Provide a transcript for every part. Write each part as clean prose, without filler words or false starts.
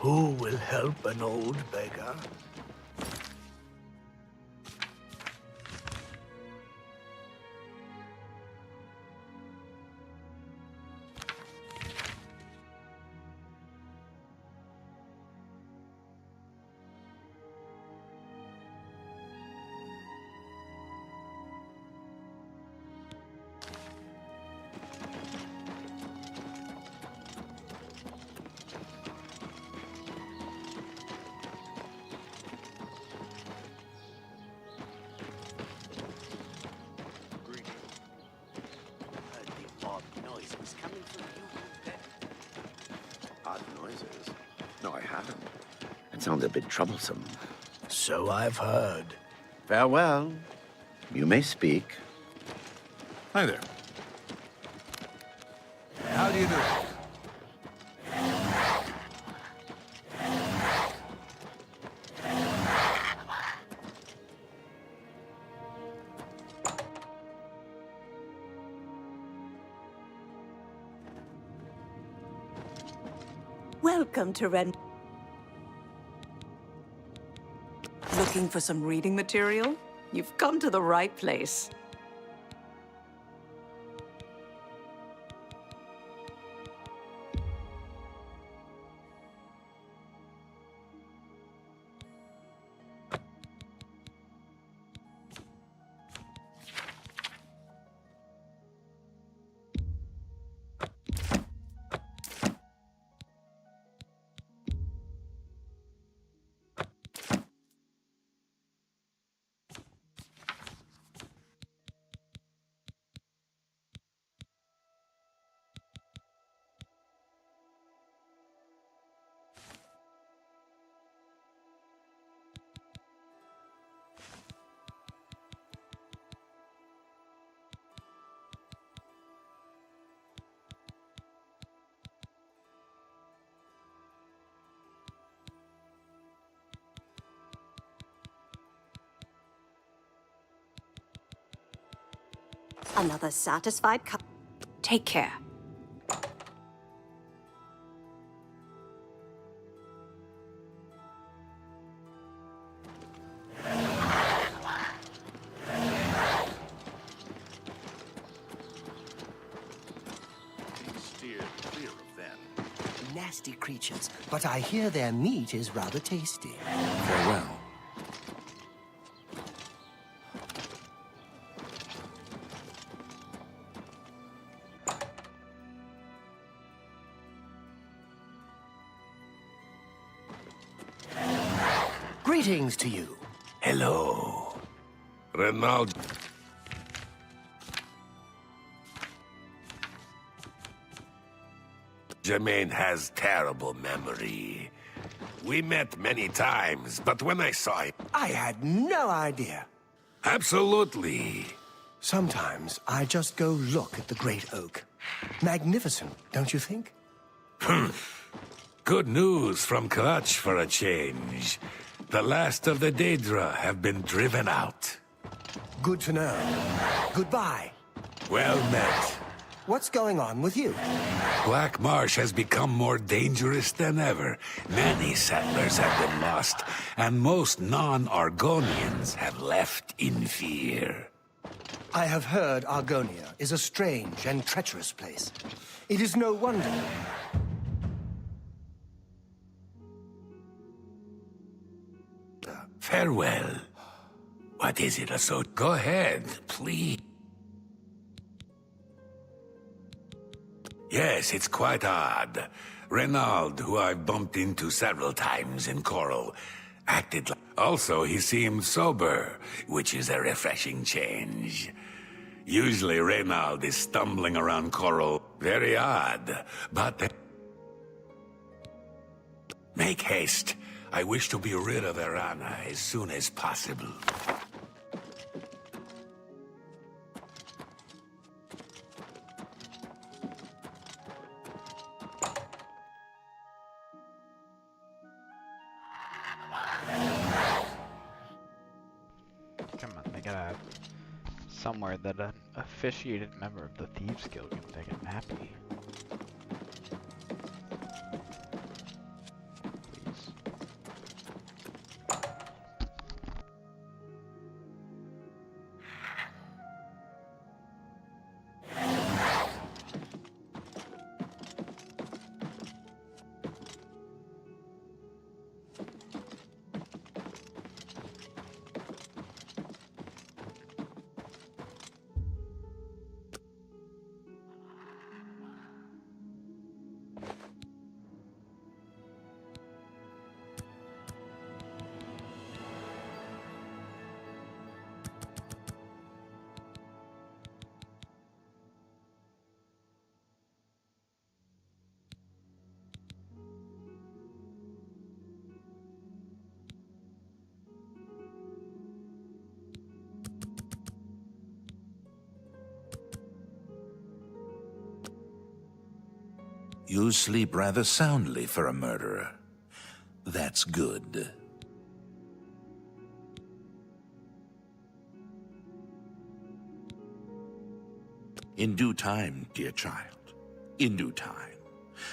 Who will help an old beggar? Odd noises? No, I haven't. It sounds a bit troublesome. So I've heard. Farewell. You may speak. Hi there. How do you do? Welcome to Rent. Looking for some reading material? You've come to the right place. Another satisfied cup. Take care. Steer clear of them. Nasty creatures, but I hear their meat is rather tasty. Farewell. Greetings to you. Hello. Renald. Jermaine has terrible memory. We met many times, but when I saw him... I had no idea. Absolutely. Sometimes I just go look at the Great Oak. Magnificent, don't you think? Good news from Clutch for a change. The last of the Daedra have been driven out. Good to know. Goodbye. Well met. What's going on with you? Black Marsh has become more dangerous than ever. Many settlers have been lost, and most non-Argonians have left in fear. I have heard Argonia is a strange and treacherous place. It is no wonder. Farewell. What is it, so go ahead, please. Yes, it's quite odd. Renaud, who I've bumped into several times in Coral, acted like... Also, he seemed sober, which is a refreshing change. Usually, Renaud is stumbling around Coral. Very odd, but... Make haste. I wish to be rid of Erana as soon as possible. Come on, they gotta have somewhere that an officiated member of the Thieves Guild can make him happy. You sleep rather soundly for a murderer. That's good. In due time, dear child. In due time.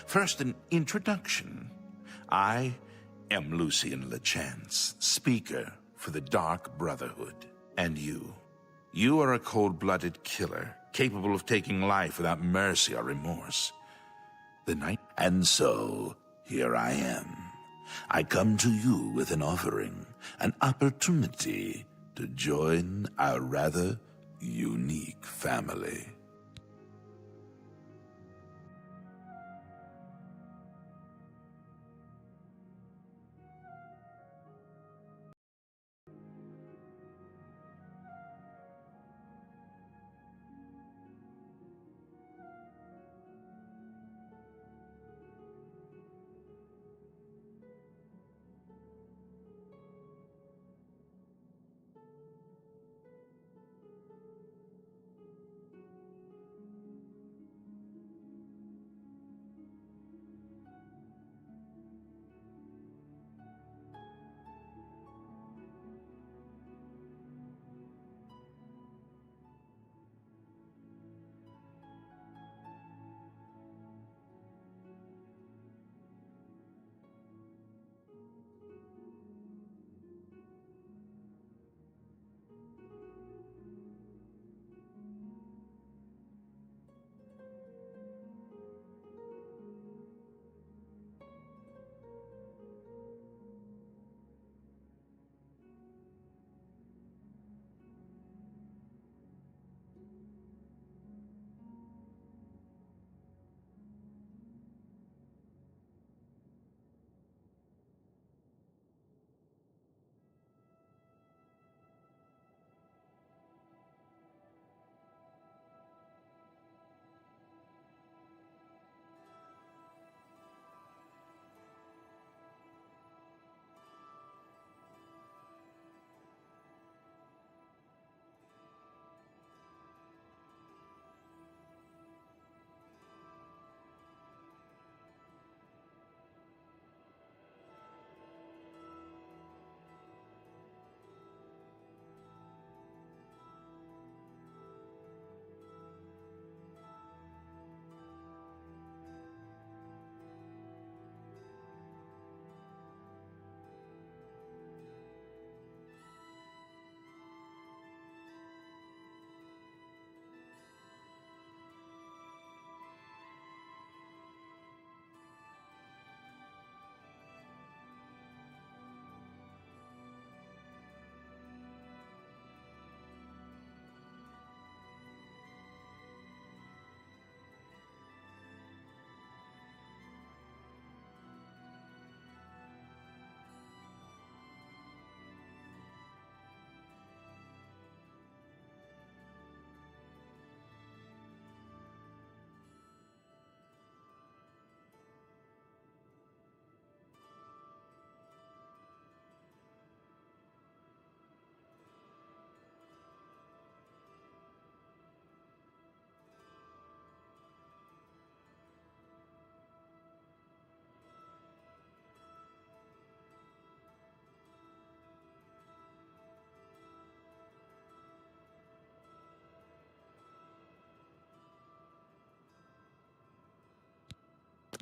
First, an introduction. I am Lucian LeChance, speaker for the Dark Brotherhood. And you are a cold-blooded killer, capable of taking life without mercy or remorse. The night... And so, here I am. I come to you with an offering, an opportunity to join our rather unique family.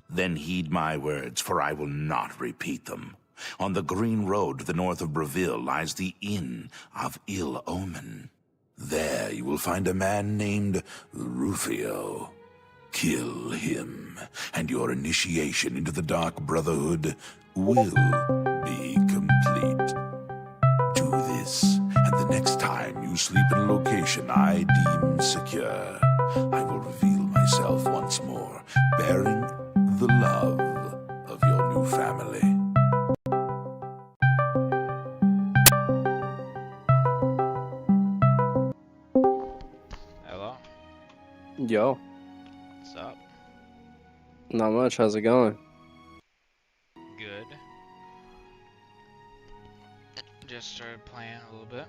Then heed my words, for I will not repeat them. On the green road to the north of Breville lies the Inn of Ill Omen. There you will find a man named Rufio. Kill him, and your initiation into the Dark Brotherhood will be complete. Do this, and the next time you sleep in a location I deem secure, I will reveal myself once more, bearing the love of your new family. Hello? Yo, What's up? not much. How's it going? Good. Just started playing a little bit.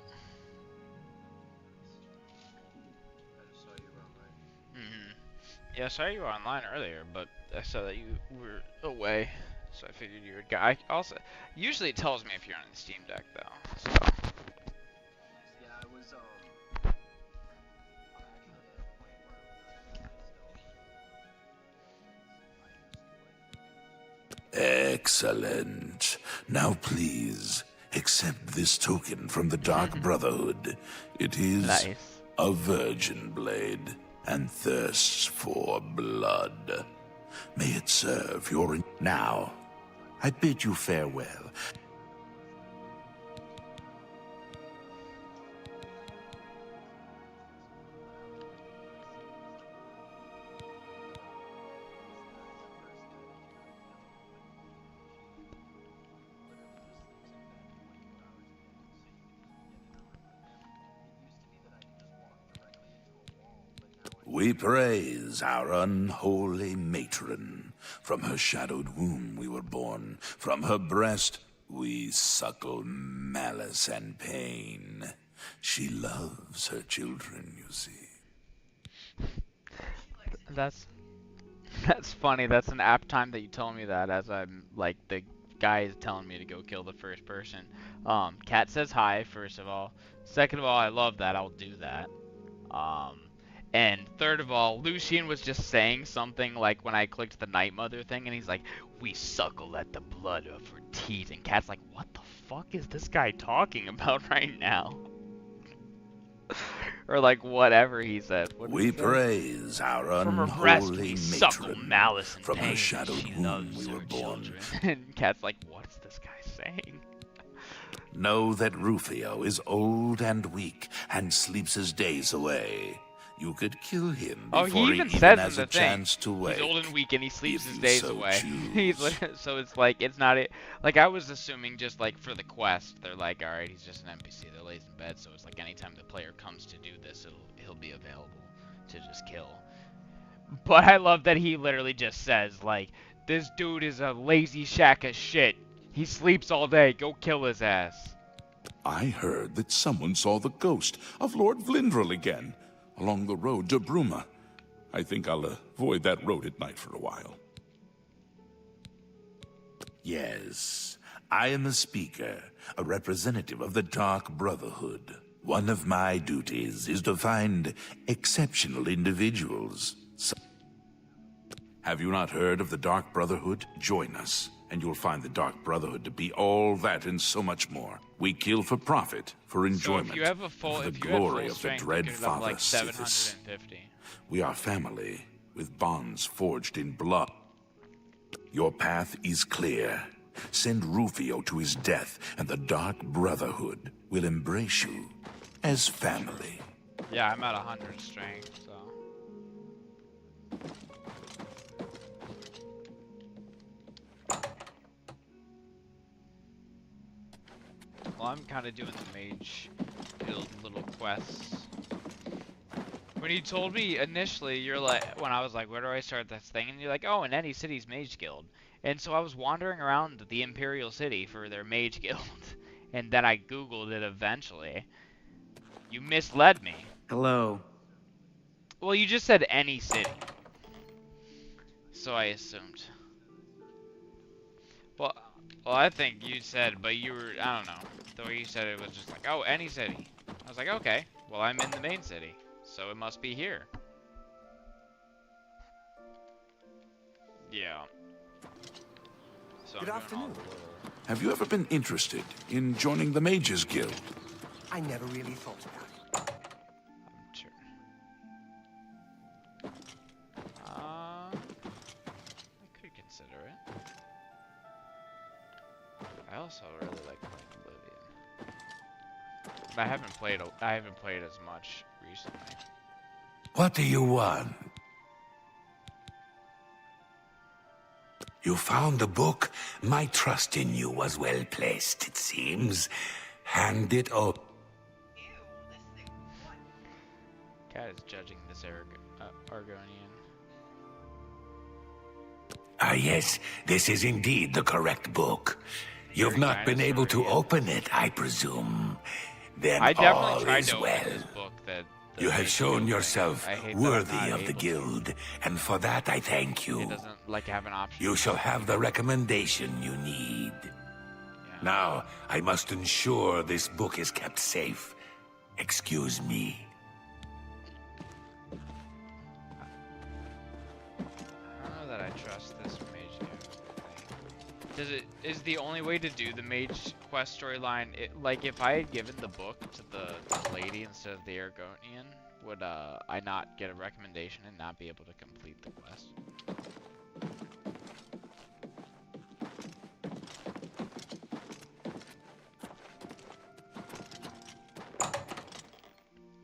Yeah, I saw you were online earlier, but I saw that you were away, so I figured you would go. I also usually it tells me if you're on the Steam Deck though. So Excellent. Now please, accept this token from the Dark Brotherhood. It is nice. a virgin blade and thirsts for blood. May it serve your... Now, I bid you farewell. We praise our unholy matron. From her shadowed womb we were born. From her breast we suckle malice and pain. She loves her children, you see. That's funny. That's an apt time that you tell me that, as I'm like the guy is telling me to go kill the first person. Cat says hi, first of all. Second of all, I love that. I'll do that. And third of all, Lucian was just saying something like when I clicked the Night Mother thing, and he's like, we suckle at the blood of her teeth. And Cat's like, what the fuck is this guy talking about right now? Or like whatever he said. What we praise our From her breast we unholy suckle matron. malice and From pain. her shadowed She womb loves we were her born. children. And Cat's like, what is this guy saying? Know that Rufio is old and weak and sleeps his days away. You could kill him Oh, before he even he says even in has the a thing, chance to wake. he's old and weak and he sleeps if his you days so away. choose. So it's like, it's not it. Like, I was assuming just like for the quest, they're like, alright, he's just an NPC that lays in bed, so it's like anytime the player comes to do this, he'll be available to just kill. But I love that he literally just says, like, this dude is a lazy shack of shit. He sleeps all day, go kill his ass. I heard that someone saw the ghost of Lord Vlindrel again, along the road to Bruma. I think I'll avoid that road at night for a while. Yes, I am a speaker, a representative of the Dark Brotherhood. One of my duties is to find exceptional individuals. Have you not heard of the Dark Brotherhood? Join us, and you'll find the Dark Brotherhood to be all that and so much more. We kill for profit, for enjoyment, So if you have a full, for the if you had full glory of the strength, you dread could have father like Sithis. 750. We are family, with bonds forged in blood. Your path is clear. Send Rufio to his death, and the Dark Brotherhood will embrace you as family. Yeah, I'm at 100 strength, so. Well, I'm kind of doing the mage guild little quests. When you told me initially, you're like, when I was like, where do I start this thing? And you're like, oh, in any city's mage guild. And so I was wandering around the Imperial City for their mage guild. And then I Googled it eventually. You misled me. Hello. Well, you just said any city. So I assumed. Well, I think you said, but you were, I don't know. The way you said it was just like, oh, any city. I was like, okay, well, I'm in the main city. So it must be here. Yeah. So Good afternoon. Have you ever been interested in joining the Mages Guild? I never really thought about it. I'm sure. I could consider it. I also really like playing Oblivion. But I haven't played as much recently. What do you want? You found the book? My trust in you was well placed, it seems. Hand it over. Cat is judging this Argonian. Ah, yes, this is indeed the correct book. You've not been able to open it, I presume. Then I all definitely tried is to well. open this book that You have mage shown guild yourself thing. I hate that I'm worthy not of the able to. guild, and for that I thank It you. doesn't like have an option. You shall have the recommendation you need. Now, I must ensure this book is kept safe. Excuse me. I don't know that I trust this mage guild thing. Is the only way to do the mage quest storyline, like if I had given the book to the lady instead of the Argonian, would I not get a recommendation and not be able to complete the quest?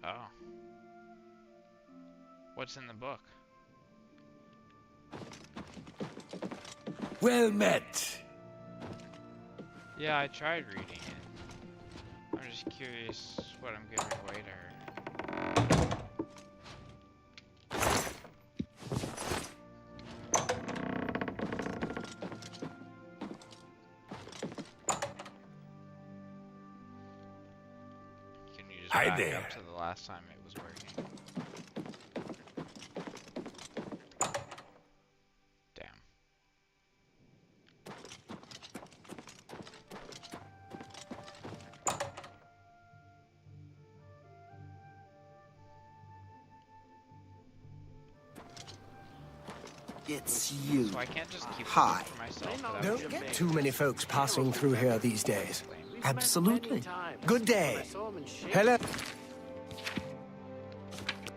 Oh. What's in the book? Well met. Yeah, I tried reading it. I'm just curious what I'm giving away to her. Can you just Hi back there. up to the last time it was working? Damn. It's you. So I can't just keep Hi. it for myself. without Don't giving get it too many folks passing through here these days. Absolutely. Good day. Hello.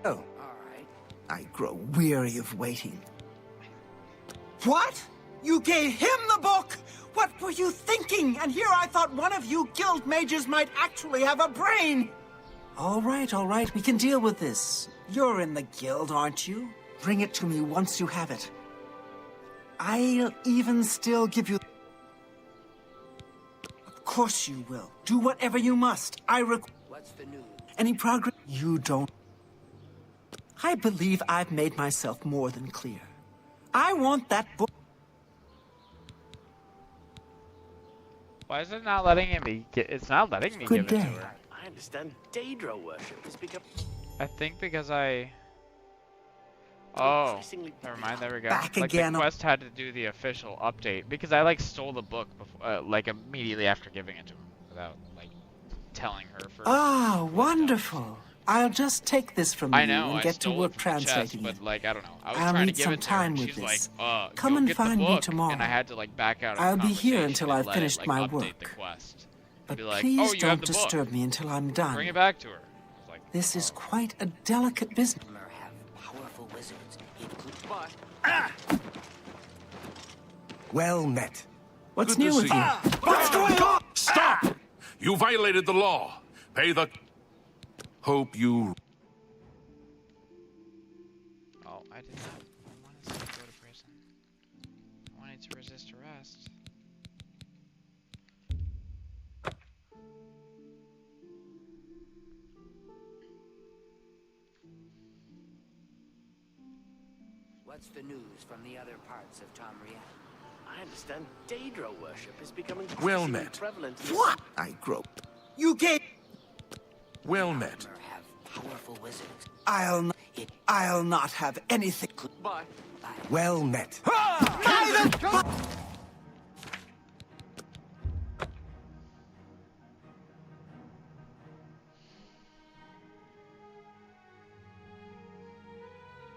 Oh, I grow weary of waiting. What? You gave him the book? What were you thinking? And here I thought one of you guild mages might actually have a brain. All right, we can deal with this. You're in the guild, aren't you? Bring it to me once you have it. I'll even still give you... Of course you will. Do whatever you must. What's the news? Any progress? You don't... I believe I've made myself more than clear. I want that book. Why is it not letting me get? It's not letting me Good give it day. to her. I understand Daedra worship has become I think because I. Oh, never mind. There we go. Back Like again. the quest had to do the official update because I like stole the book before, like immediately after giving it to him without like telling her first. Ah, wonderful. I'll just take this from I you know and I get to stole work it from the chest, translating but it. like I don't know. I was I'll trying to need give some it to her, time and with she's this. like, Come go and get find the me book. tomorrow. And I had to like back out of I'll the be here conversation until and I've let finished it, like, my update work. The quest. But Be like, please oh, you have don't the book. disturb me until I'm done. Bring it back to her. I was like, This is quite a delicate business. well met. What's Good to new with see you? you. What's going on? Stop! You violated the law. Pay the... Hope you... oh, I did not want to go to prison. I wanted to resist arrest. What's the news from the other parts of Tamriel? I understand Daedra worship is becoming Well increasingly met. prevalent in What? I grow. You gave... Well met. Have powerful wizards. I'll not have anything. Bye. Well met.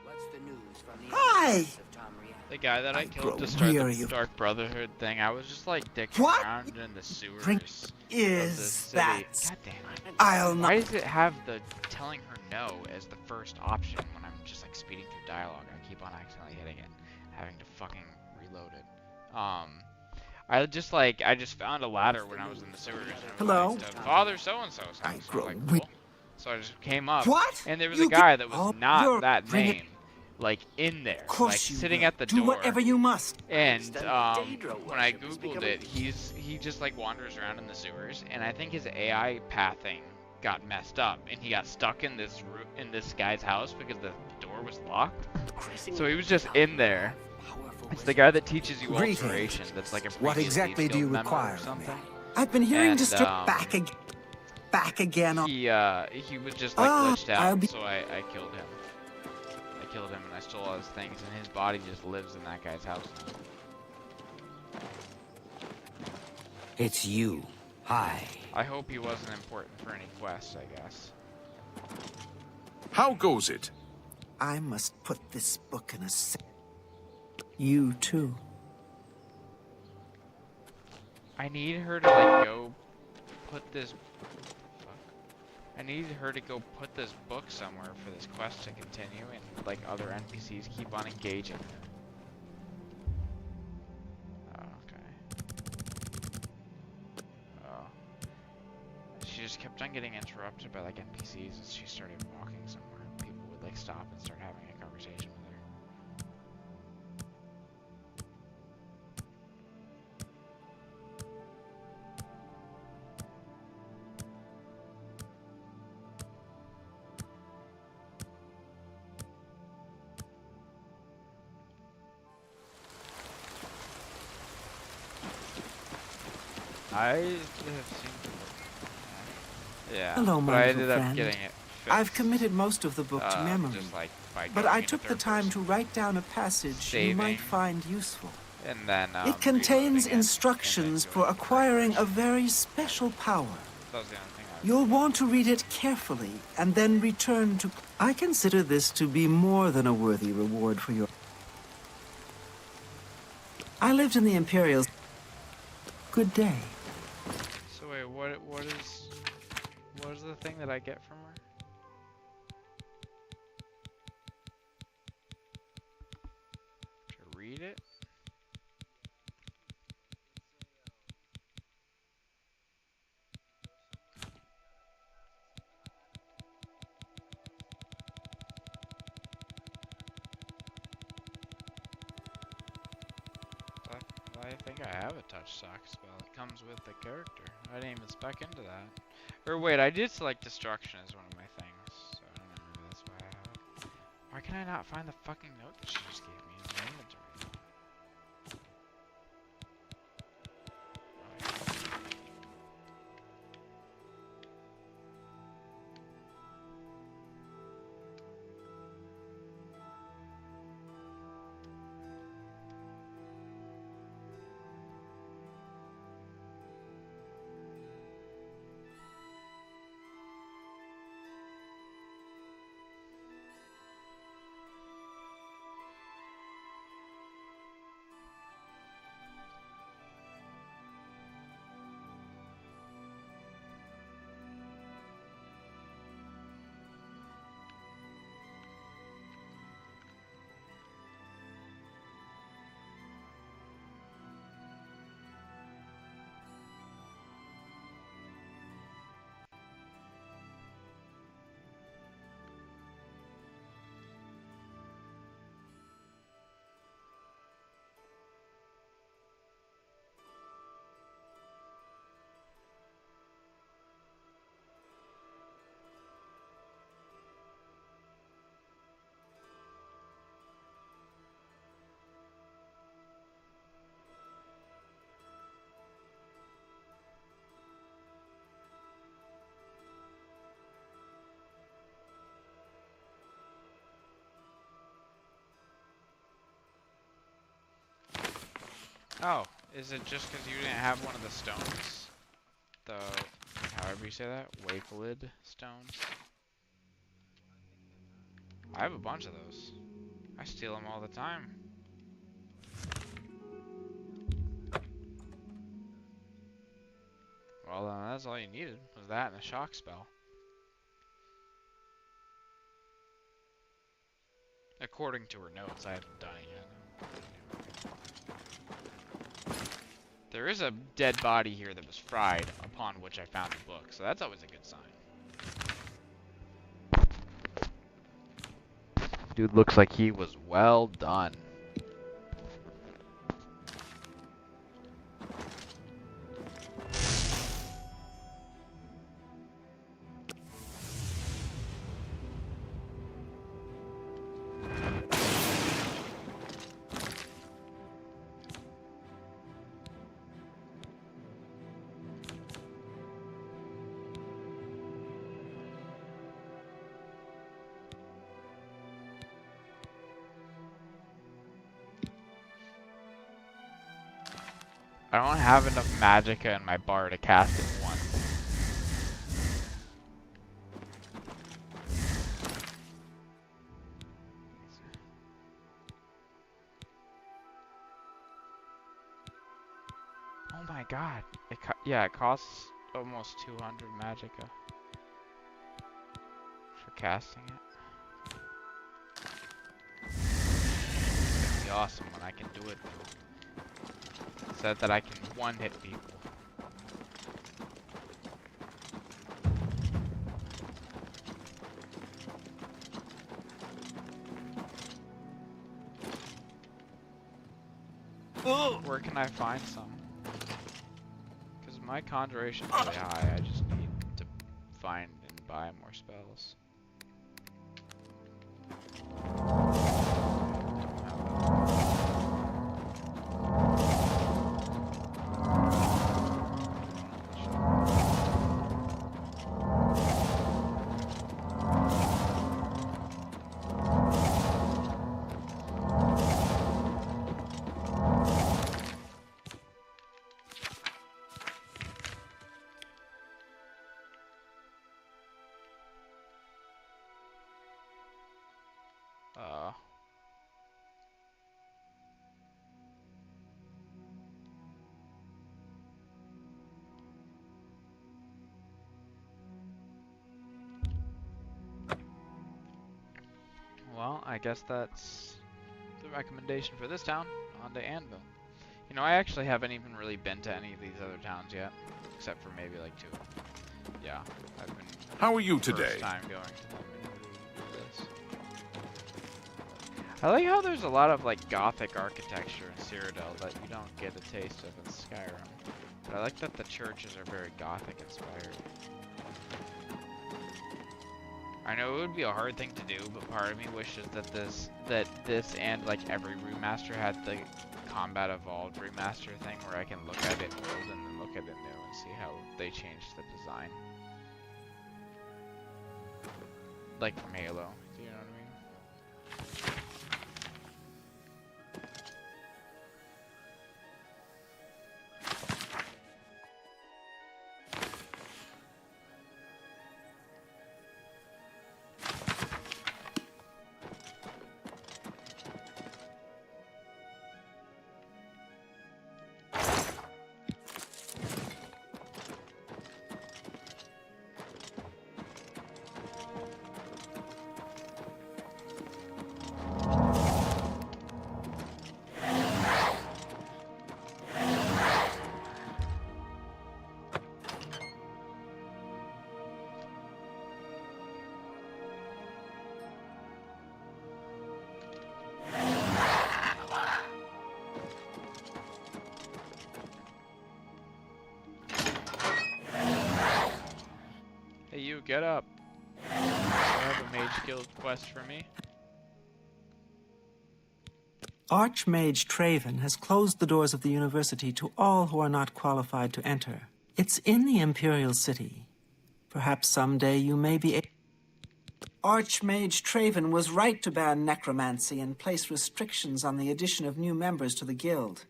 What's the news from the Hi. other parts of Tamriel? The guy that I grow killed to start weary the of- Dark Brotherhood thing, I was just like dicking What? around in the sewers Drink of the is city. that? God damn it. I'll not. Why does it have the telling her no as the first option when I'm just like speeding through dialogue? I keep on accidentally hitting it, having to fucking reload it. I just found a ladder when I was in the sewers. And it was Hello? like, to Father so-and-so's I house. grow Like, weak. cool. So I just came up, What? and there was You a guy that was Oh, not you're- that bring it- name, like in there, Of course like you sitting will. at the Do door. whatever you must. And Daedra when I worship is googled becoming- it, he just like wanders around in the sewers, and I think his AI pathing got messed up, and he got stuck in this guy's house because the door was locked. So he was just in there. It's the guy that teaches you Greetings. alteration. That's like a What previously exactly do you skilled member require or of me? something. I've been hearing And, back back again on... He was just like glitched I'll out, be... so I killed him. I killed him and I stole all his things, and his body just lives in that guy's house now. It's you. Hi. I hope he wasn't important for any quests, I guess. How goes it? I must put this book in a... You too. I need her to like go put this... Fuck. I need her to go put this book somewhere for this quest to continue, and like other NPCs keep on engaging. She just kept on getting interrupted by like NPCs as she started walking somewhere. People would like stop and start having a conversation with her. I have seen... Yeah, Hello, but my I little ended up friend. getting it fixed. I've committed most of the book to memory, just like by but going I into took the third time person, to write down a passage you might saving, find useful. and then It contains reloading it, instructions and then for going into acquiring third a very special power. person. That was the only thing I was You'll doing. want to read it carefully and then return to... I consider this to be more than a worthy reward for your... I lived in the Imperial... Good day. So wait, what is the thing that I get from her? To read it? I think I have a touch sock spell. It comes with the character. I didn't even spec into that. Or wait, I did select destruction as one of my things. So I don't know, maybe that's why I have it. Why can I not find the fucking note that she just gave me in the inventory? Oh, is it just because you didn't have one of the stones? The, however you say that, Wakelid stones? I have a bunch of those. I steal them all the time. Well, that's all you needed, was that and a shock spell. According to her notes, I haven't done it yet. There is a dead body here that was fried, upon which I found the book, so that's always a good sign. Dude looks like he was well done. I don't have enough magicka in my bar to cast it once. Oh my god. Yeah, it costs almost 200 magicka for casting it. It's gonna be awesome when I can do it. It said that I can one-hit people. Where can I find some? Because my conjuration is really high, I just need to find and buy more spells. Well, I guess that's the recommendation for this town. On to Anvil. You know, I actually haven't even really been to any of these other towns yet, except for maybe like 2. Yeah, I've been. How are you today? First time going to them in order to do this. I like how there's a lot of like Gothic architecture in Cyrodiil that you don't get a taste of in Skyrim. But I like that the churches are very Gothic inspired. I know it would be a hard thing to do, but part of me wishes that this and like every remaster had the Combat Evolved remaster thing where I can look at it old and then look at it new and see how they changed the design. Like from Halo, do you know what I mean? Hey you, get up. You have a Mage Guild quest for me? Archmage Traven has closed the doors of the university to all who are not qualified to enter. It's in the Imperial City. Perhaps someday you may be Archmage Traven was right to ban necromancy and place restrictions on the addition of new members to the guild.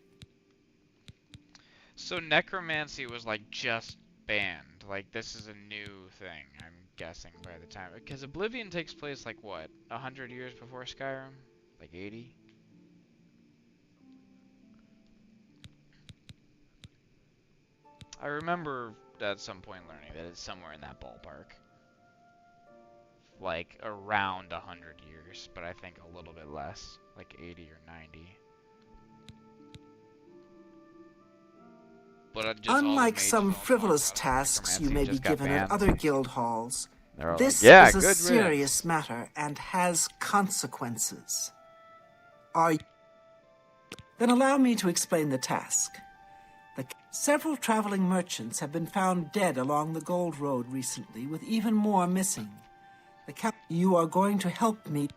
So necromancy was like just banned. Like this is a new thing, I'm guessing by the time, because Oblivion takes place like what, 100 years before Skyrim? Like 80? I remember at some point learning that it's somewhere in that ballpark. Like around 100 years, but I think a little bit less, like 80 or 90. But unlike some frivolous tasks you may be given at other guild halls, this like, yeah, is a good serious matter and has consequences. Then allow me to explain the task. Several traveling merchants have been found dead along the Gold Road recently, with even more missing. You are going to help me.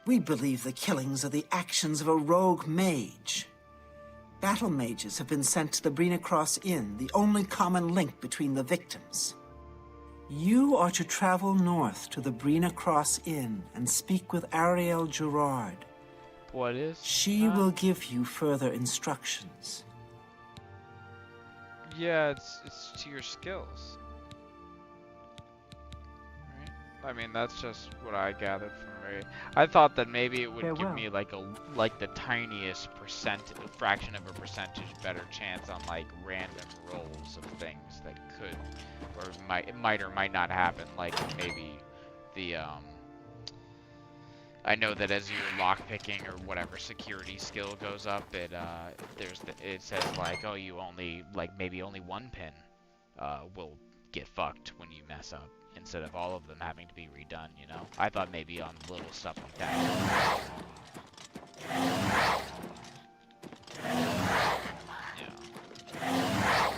We believe the killings are the actions of a rogue mage. Battle mages have been sent to the Brina Cross Inn, the only common link between the victims. You are to travel north to the Brina Cross Inn and speak with Ariel Gerard, What is? She will give you further instructions. Yeah, it's to your skills. Right? I mean, that's just what I gathered from Ray. I thought that maybe it would give me like the tiniest fraction of a percentage better chance on like random rolls of things that could or might or might not happen. Like maybe the I know that as your lockpicking or whatever security skill goes up, it says like, oh, you only maybe only one pin will get fucked when you mess up instead of all of them having to be redone. You know, I thought maybe on little stuff like that. Yeah.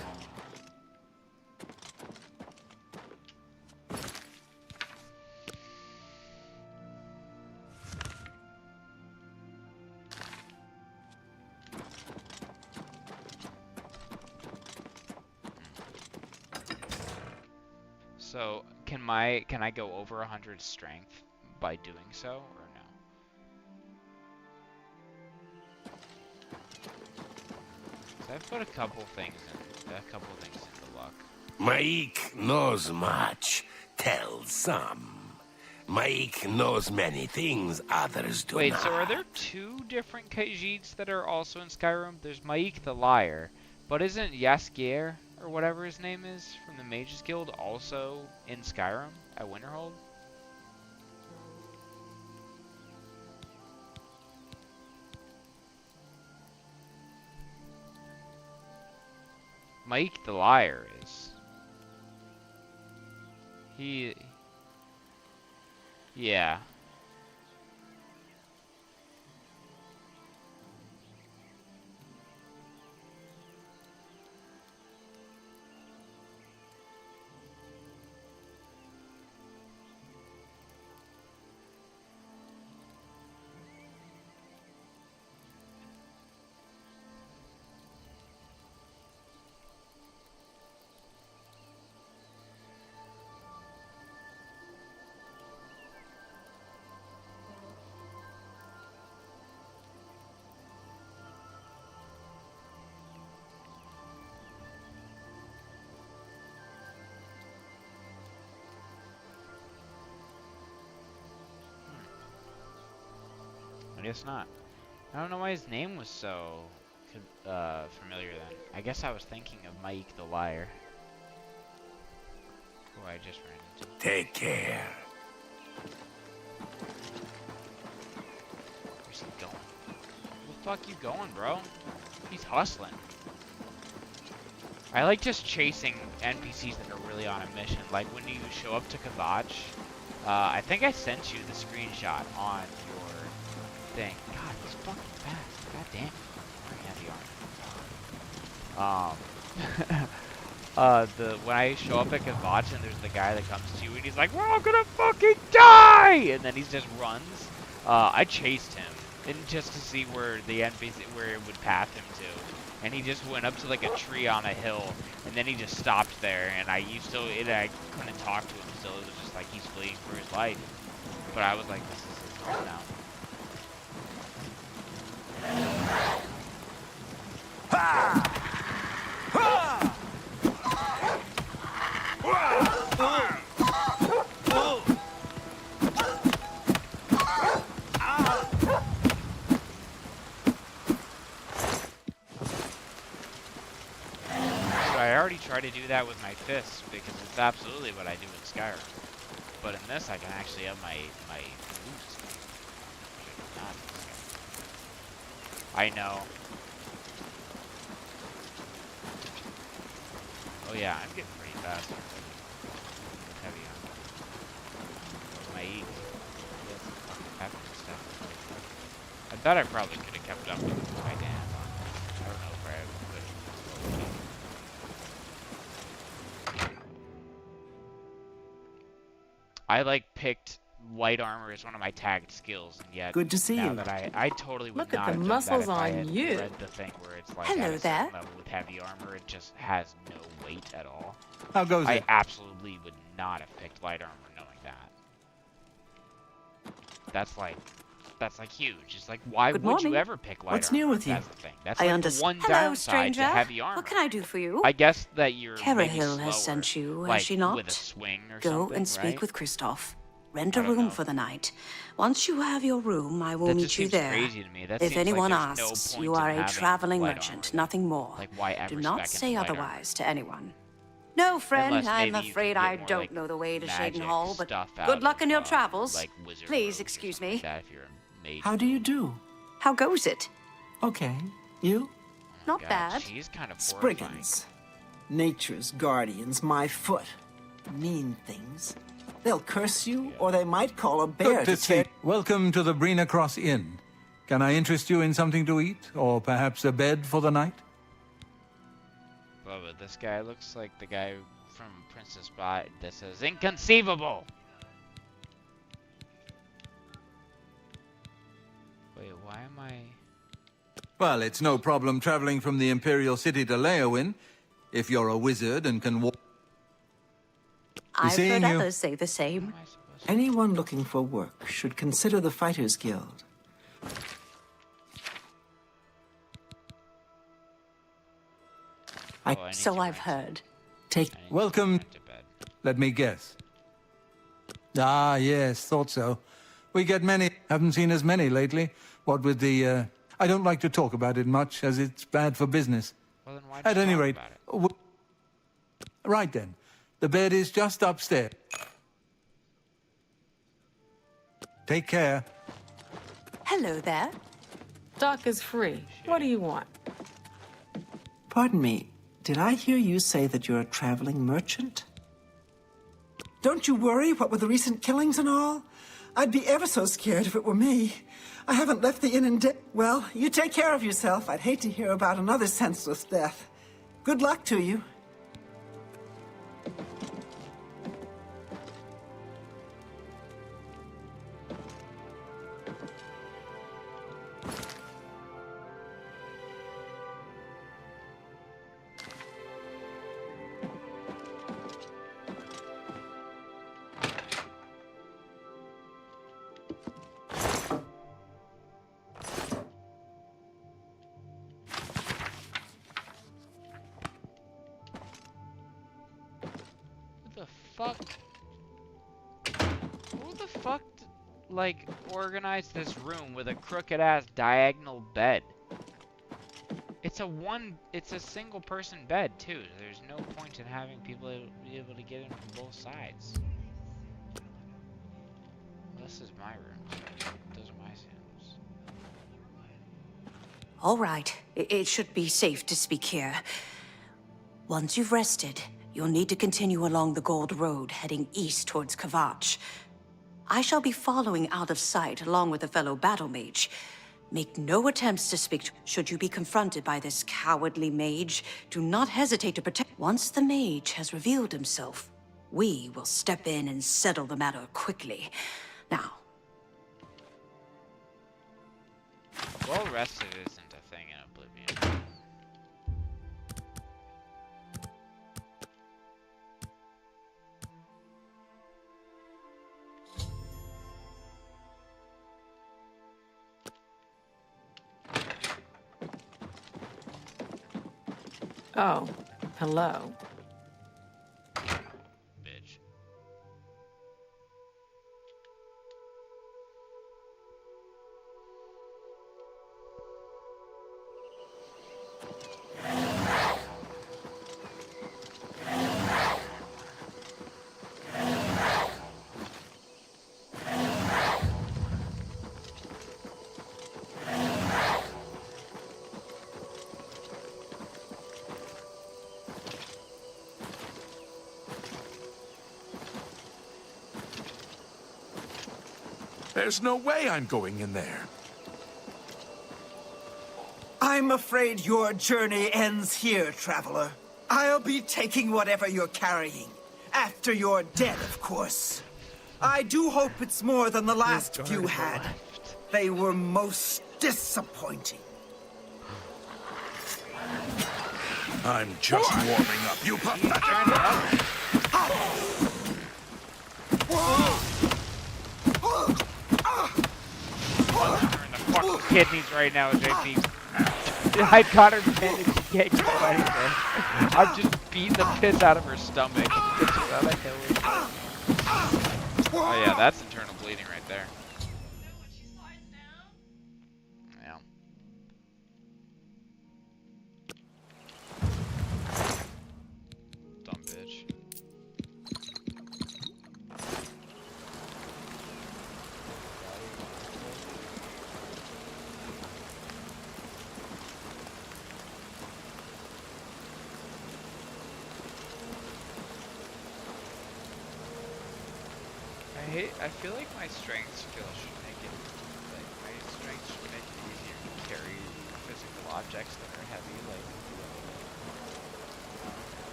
So can I go over 100 strength by doing so or no? 'Cause I've put a couple things into luck. Maik knows much, tells some. Maik knows many things others do Wait, not. so are there two different Khajiits that are also in Skyrim? There's Maik the Liar, but isn't Yaskier, or whatever his name is, from the Mages Guild also in Skyrim at Winterhold? Maik the Liar is. Yeah. I guess not. I don't know why his name was so familiar then. I guess I was thinking of Mike the Liar, who I just ran into. Take care. Where's he going? Where the fuck you going, bro? He's hustling. I like just chasing NPCs that are really on a mission. Like when you show up to Kavach, I think I sent you the screenshot on your thing. God, he's fucking fast. God damn. When I show up at Kavach and there's the guy that comes to you and he's like, we're all gonna fucking die! And then he just runs. I chased him and just to see where the NPC, where it would path him to. And he just went up to like a tree on a hill and then he just stopped there and I couldn't talk to him still. It was just like he's fleeing for his life. But I was like, this is his home now. I already try to do that with my fists because it's absolutely what I do in Skyrim. But in this, I can actually have my moves. I know. Oh yeah, I'm getting pretty fast. Heavy on my E. I thought I probably could have kept up with my dad. I don't know if I could. I like picked light armor as one of my tagged skills, and yet Good to see now you. that I totally would Look not at the have muscles done that if I on had you. read the thing where it's like Hello at a certain there. level with heavy armor, it just has no weight at all. How goes I it? absolutely would not have picked light armor knowing that. That's like that's like huge. It's like, why Good would you morning. ever pick light What's armor? new with you? That's the thing. That's I like the understand. one Hello, downside stranger. to heavy armor. What can I do for you? I guess that you're maybe Carahill has slower, sent you, has like, she not? with a swing or Go something, and speak right? with Christoph. Rent a I don't room know. for the night. Once you have your room, I will That meet just you seems there. crazy to me. That If seems like anyone there's no asks, point you in are a having traveling light merchant, armor. nothing more. Like, why ever Do not spec say into light otherwise to anyone. No, friend, Unless I'm maybe you afraid can get I more, don't like, know the way to Shaden magic Hall, but stuff out good luck of, in your travels. like wizard Please robes or excuse something me. like that if you're a mage. How do you do? How goes it? Okay. You? Not God, bad. She's kind of horrifying. Spriggans. Nature's guardians, my foot. Mean things. They'll curse you, or they might call a bear Good to to tear... see. Welcome to the Brina Cross Inn. Can I interest you in something to eat, or perhaps a bed for the night? Well, but this guy looks like the guy from Princess Bride that says inconceivable. Wait, why am I? Well, it's no problem traveling from the Imperial City to Leowin, if you're a wizard and can walk. I've seeing heard you. others say the same. Am I supposed to? Anyone looking for work should consider the Fighters Guild. Oh, I need So to I've rent. heard. Take... I need to Welcome. rent a bed. Let me guess. Ah, yes, thought so. We get many. Haven't seen as many lately. What with the, I don't like to talk about it much, as it's bad for business. Well, then why At don't you any talk rate, about it? right then. The bed is just upstairs. Take care. Hello there. Doc is free. What do you want? Pardon me, did I hear you say that you're a traveling merchant? Don't you worry, what with the recent killings and all? I'd be ever so scared if it were me. I haven't left the inn in Well, you take care of yourself. I'd hate to hear about another senseless death. Good luck to you. Who the fuck, like, organized this room with a crooked-ass diagonal bed? It's a single-person bed, too. There's no point in having people be able to get in from both sides. This is my room, so those are my rooms. All right. It should be safe to speak here. Once you've rested, you'll need to continue along the Gold Road, heading east towards Kvatch. I shall be following out of sight, along with a fellow battle mage. Make no attempts to speak. Should you be confronted by this cowardly mage, do not hesitate to protect. Once the mage has revealed himself, we will step in and settle the matter quickly. Now, Well rested isn't a thing in Oblivion. Oh, hello. Bitch. There's no way I'm going in there. I'm afraid your journey ends here, traveler. I'll be taking whatever you're carrying. After you're dead, of course. I do hope it's more than the last few had. They were most disappointing. I'm just warming up, you pathetic... kidneys right now, JP. I got her pinned and she can't go anywhere. I'm just beating the piss out of her stomach. Oh yeah, that's internal bleeding right there. Yeah. Dumb bitch. I feel like my strength skill should make it, like, my strength should make it easier to carry physical objects that are heavy, like,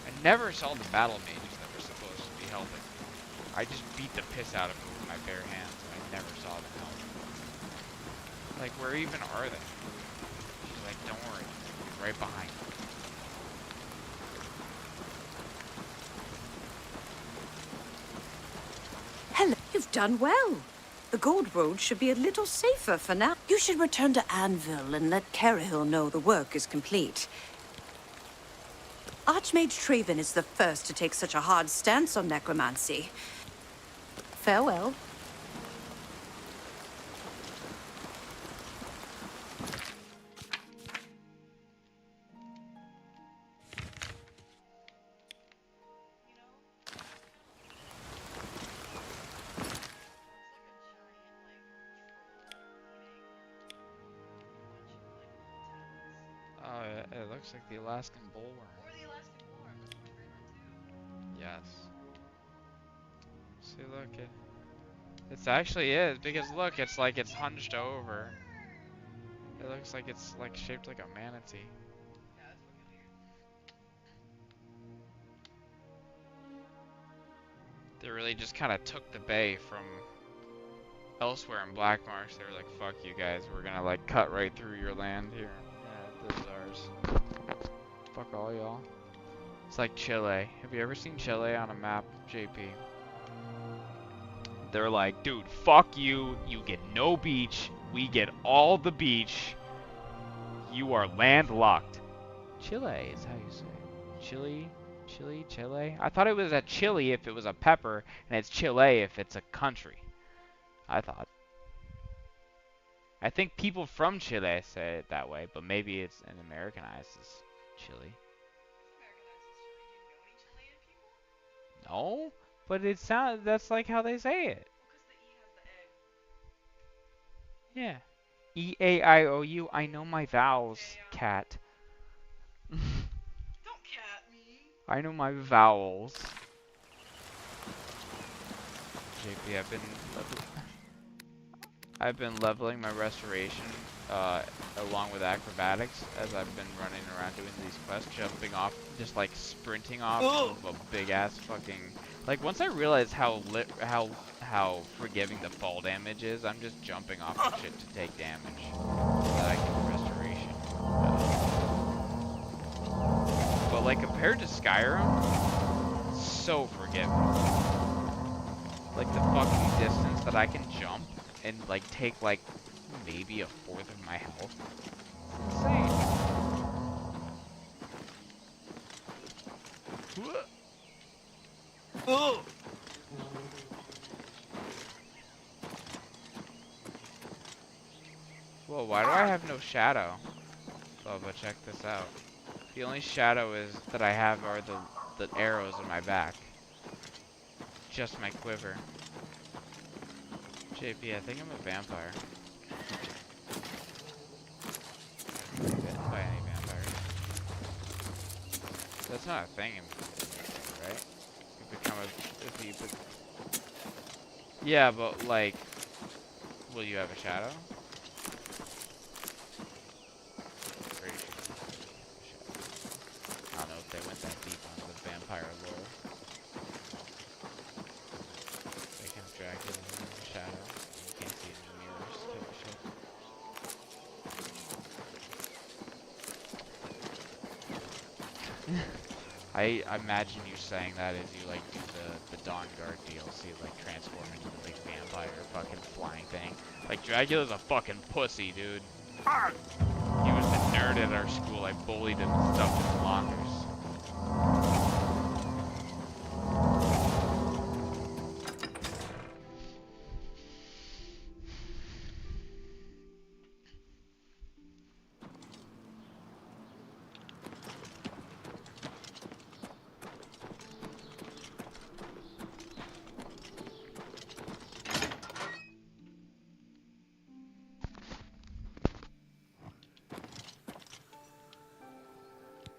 I never saw the battle mages that were supposed to be helping. I just beat the piss out of them with my bare hands, and I never saw them help. Like, where even are they? She's like, don't worry, he's right behind you. Hello, you've done well. The Gold Road should be a little safer for now. You should return to Anvil and let Carahill know the work is complete. Archmage Traven is the first to take such a hard stance on necromancy. Farewell. Oh, it looks like the Alaskan bullworm. Yes. See, look, it's actually is, because look, it's like it's hunched over. It looks like it's like shaped like a manatee. They really just kind of took the bay from elsewhere in Black Marsh. They were like, fuck you guys, we're gonna like cut right through your land here. Yeah, this is ours. Fuck all y'all. It's like Chile. Have you ever seen Chile on a map, JP? They're like, dude, fuck you. You get no beach. We get all the beach. You are landlocked. Chile is how you say it. Chile? Chile? Chile? I thought it was a chili if it was a pepper, and it's Chile if it's a country. I thought. I think people from Chile say it that way, but maybe it's an Americanized as Chile. No, but it sounds, that's like how they say it. Yeah. E-A-I-O-U. I know my vowels, cat. Don't cat me. I know my vowels. JP, I've been leveling my restoration along with acrobatics as I've been running around doing these quests, jumping off, just like sprinting off of a big ass fucking. Like once I realize how forgiving the fall damage is, I'm just jumping off of shit to take damage so that I can restoration. But like compared to Skyrim, so forgiving. Like the fucking distance that I can jump and like take like maybe a fourth of my health. It's insane. Whoa, why do I have no shadow? Bubba, check this out. The only shadow is that I have are the arrows in my back. Just my quiver. JP, I think I'm a vampire. I'm bitten by any vampires. That's not a thing, right? You become yeah, but like, will you have a shadow? Pretty sure. I don't know if they went that deep on the vampire lore. They can have Dracula in the shadow. You can't see it in the mirrors type of shit. I imagine you saying that as you like do the Dawn Guard DLC, like transform into the big vampire fucking flying thing. Like Dracula's a fucking pussy, dude. He was the nerd at our school. I bullied him and stuffed him in lockers.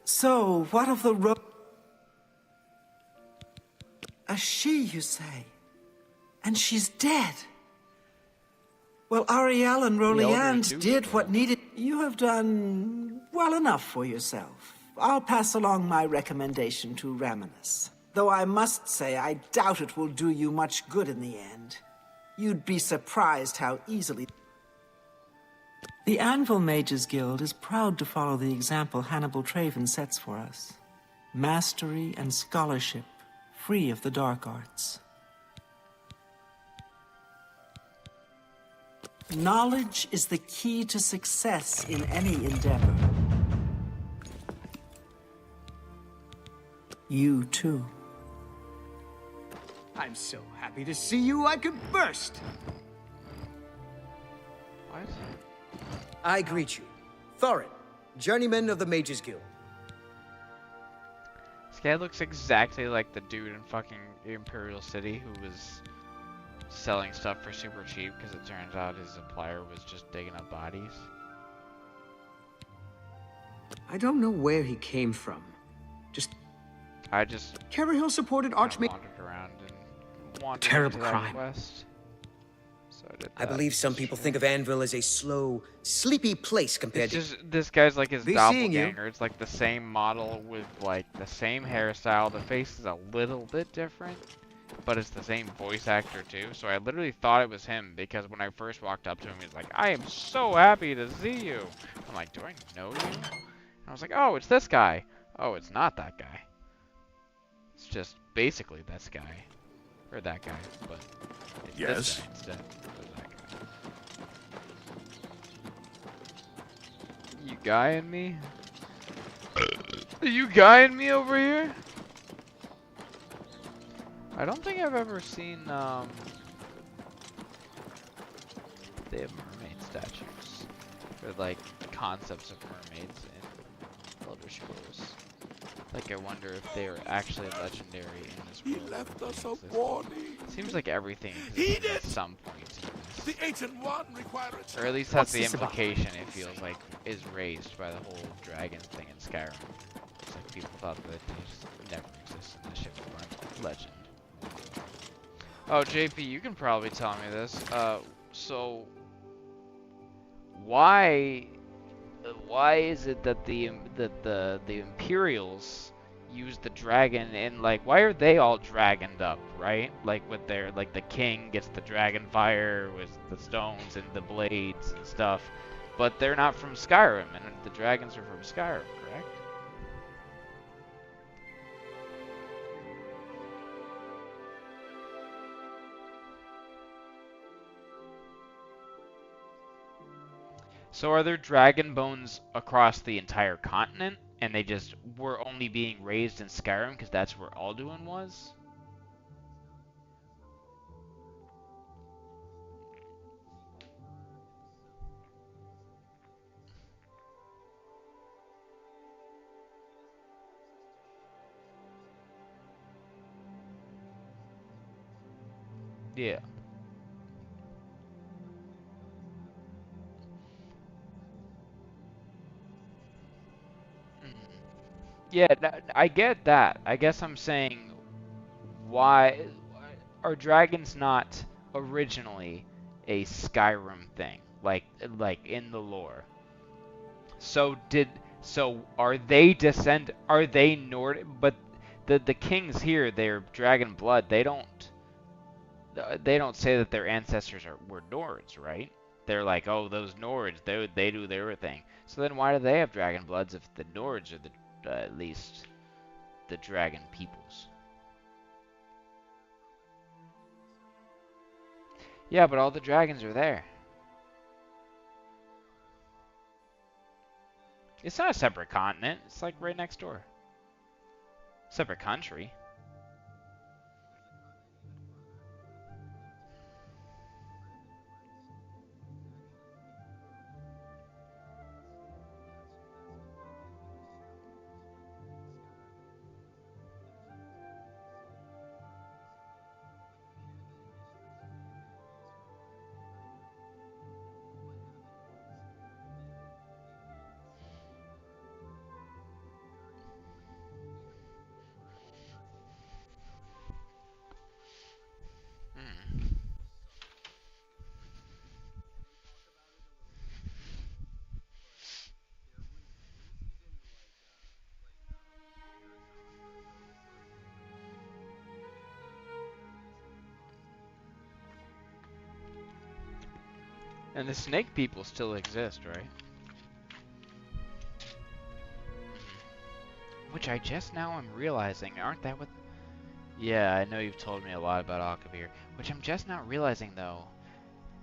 So, what of the A she, you say? And she's dead. Well, Ariel and Roliand did what needed. You have done well enough for yourself. I'll pass along my recommendation to Raminus. Though I must say, I doubt it will do you much good in the end. You'd be surprised how easily... The Anvil Mages Guild is proud to follow the example Hannibal Traven sets for us. Mastery and scholarship, free of the dark arts. Knowledge is the key to success in any endeavor. You too. I'm so happy to see you I could burst. What? I greet you, Thorin, journeyman of the Mages Guild. This guy looks exactly like the dude in fucking Imperial City who was selling stuff for super cheap because it turns out his supplier was just digging up bodies. I don't know where he came from. I just Carahill supported Archmage. wandered around and wandered Terrible into that crime. quest. So I did I that. believe some people think of Anvil as a slow, sleepy place compared It's just this guy's like his Be seeing you. doppelganger. It's like the same model with like the same hairstyle. The face is a little bit different, but it's the same voice actor too. So I literally thought it was him because when I first walked up to him, he's like, "I am so happy to see you." I'm like, "Do I know you?" And I was like, "Oh, it's this guy." Oh, it's not that guy. It's just basically this guy or that guy, but it's Yes? this guy instead of that guy. You guying me? Are you guying me over here? I don't think I've ever seen, they have mermaid statues. Or like concepts of mermaids in Elder Scrolls. Like I wonder if they are actually legendary in this world. He left us a warning. Seems like everything He exists at did. some point in this. The Ancient One requires. Or at least that's the implication it feels like is raised by the whole dragon thing in Skyrim. It's like people thought that they just never existed and that shit was legend. Oh, JP, you can probably tell me this. So why is it that the Imperials use the dragon and like why are they all dragoned up, right? Like with their like the king gets the dragon fire with the stones and the blades and stuff, but they're not from Skyrim and the dragons are from Skyrim, correct? So are there dragon bones across the entire continent, and they just were only being raised in Skyrim because that's where Alduin was? Yeah. Yeah, I get that. I guess I'm saying, why are dragons not originally a Skyrim thing, like in the lore? So are they Nord? But the kings here, they're dragon blood. They don't say that their ancestors were Nords, right? They're like, oh, those Nords, they do their thing. So then why do they have dragon bloods if the Nords are the at least the dragon peoples. Yeah, but all the dragons are there. It's not a separate continent. It's like right next door. Separate country. And the snake people still exist, right? Which I just now am realizing, aren't that what... Yeah, I know you've told me a lot about Akavir. Which I'm just now realizing, though,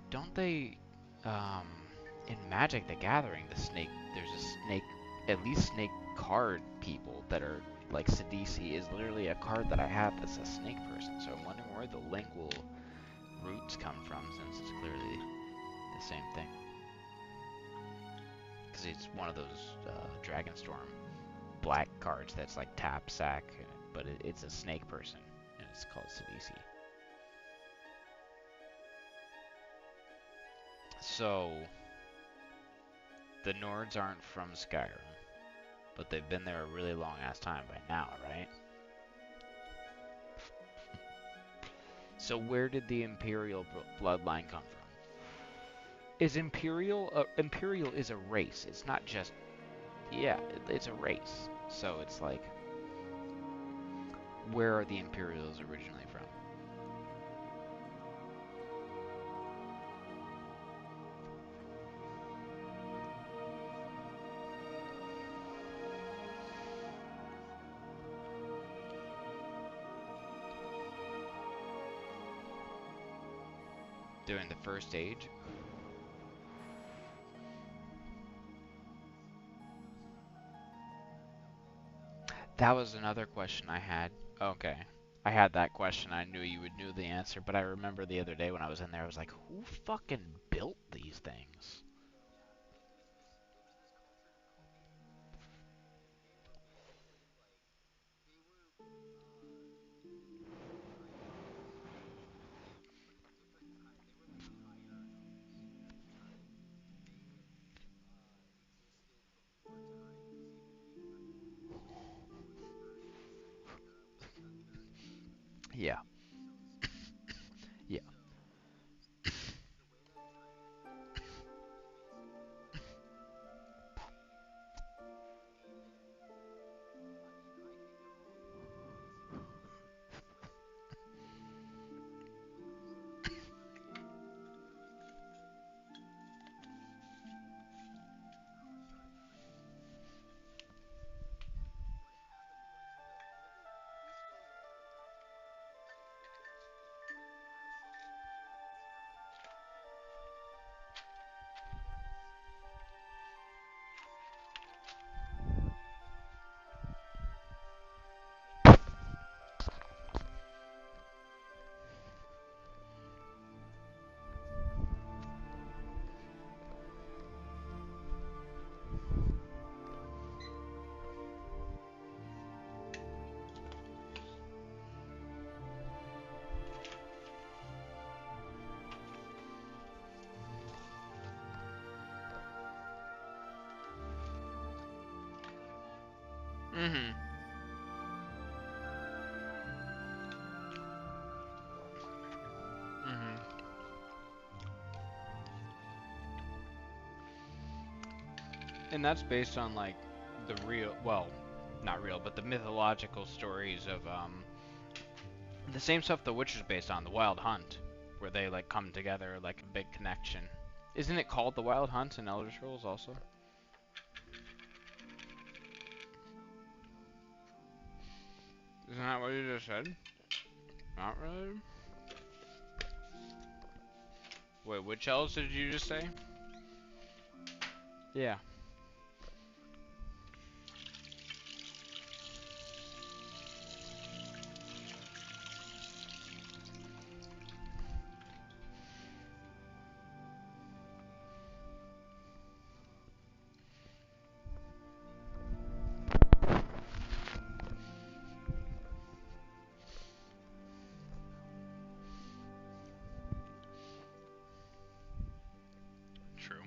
don't they... in Magic the Gathering, there's a snake... At least snake card people that are... Like, Sidisi is literally a card that I have that's a snake person. So I'm wondering where the lingual roots come from, since it's clearly the same thing. Because it's one of those Dragonstorm black cards that's like tap sack, but it's a snake person, and it's called Sidisi. So the Nords aren't from Skyrim, but they've been there a really long ass time by now, right? So where did the Imperial bloodline come from? Is Imperial Imperial is a race. It's not just, yeah, it's a race. So it's like, where are the Imperials originally from? During the First Age? That was another question I had. Okay. I had that question. I knew you would know the answer, but I remember the other day when I was in there, I was like, who fucking built these things? Yeah. Yeah. Mm-hmm. Mm-hmm. And that's based on, like, the real, well, not real, but the mythological stories of, the same stuff The Witcher's based on, the Wild Hunt, where they, like, come together, like, a big connection. Isn't it called the Wild Hunt in Elder Scrolls also? Isn't that what you just said? Not really? Wait, which elves did you just say? Yeah. True.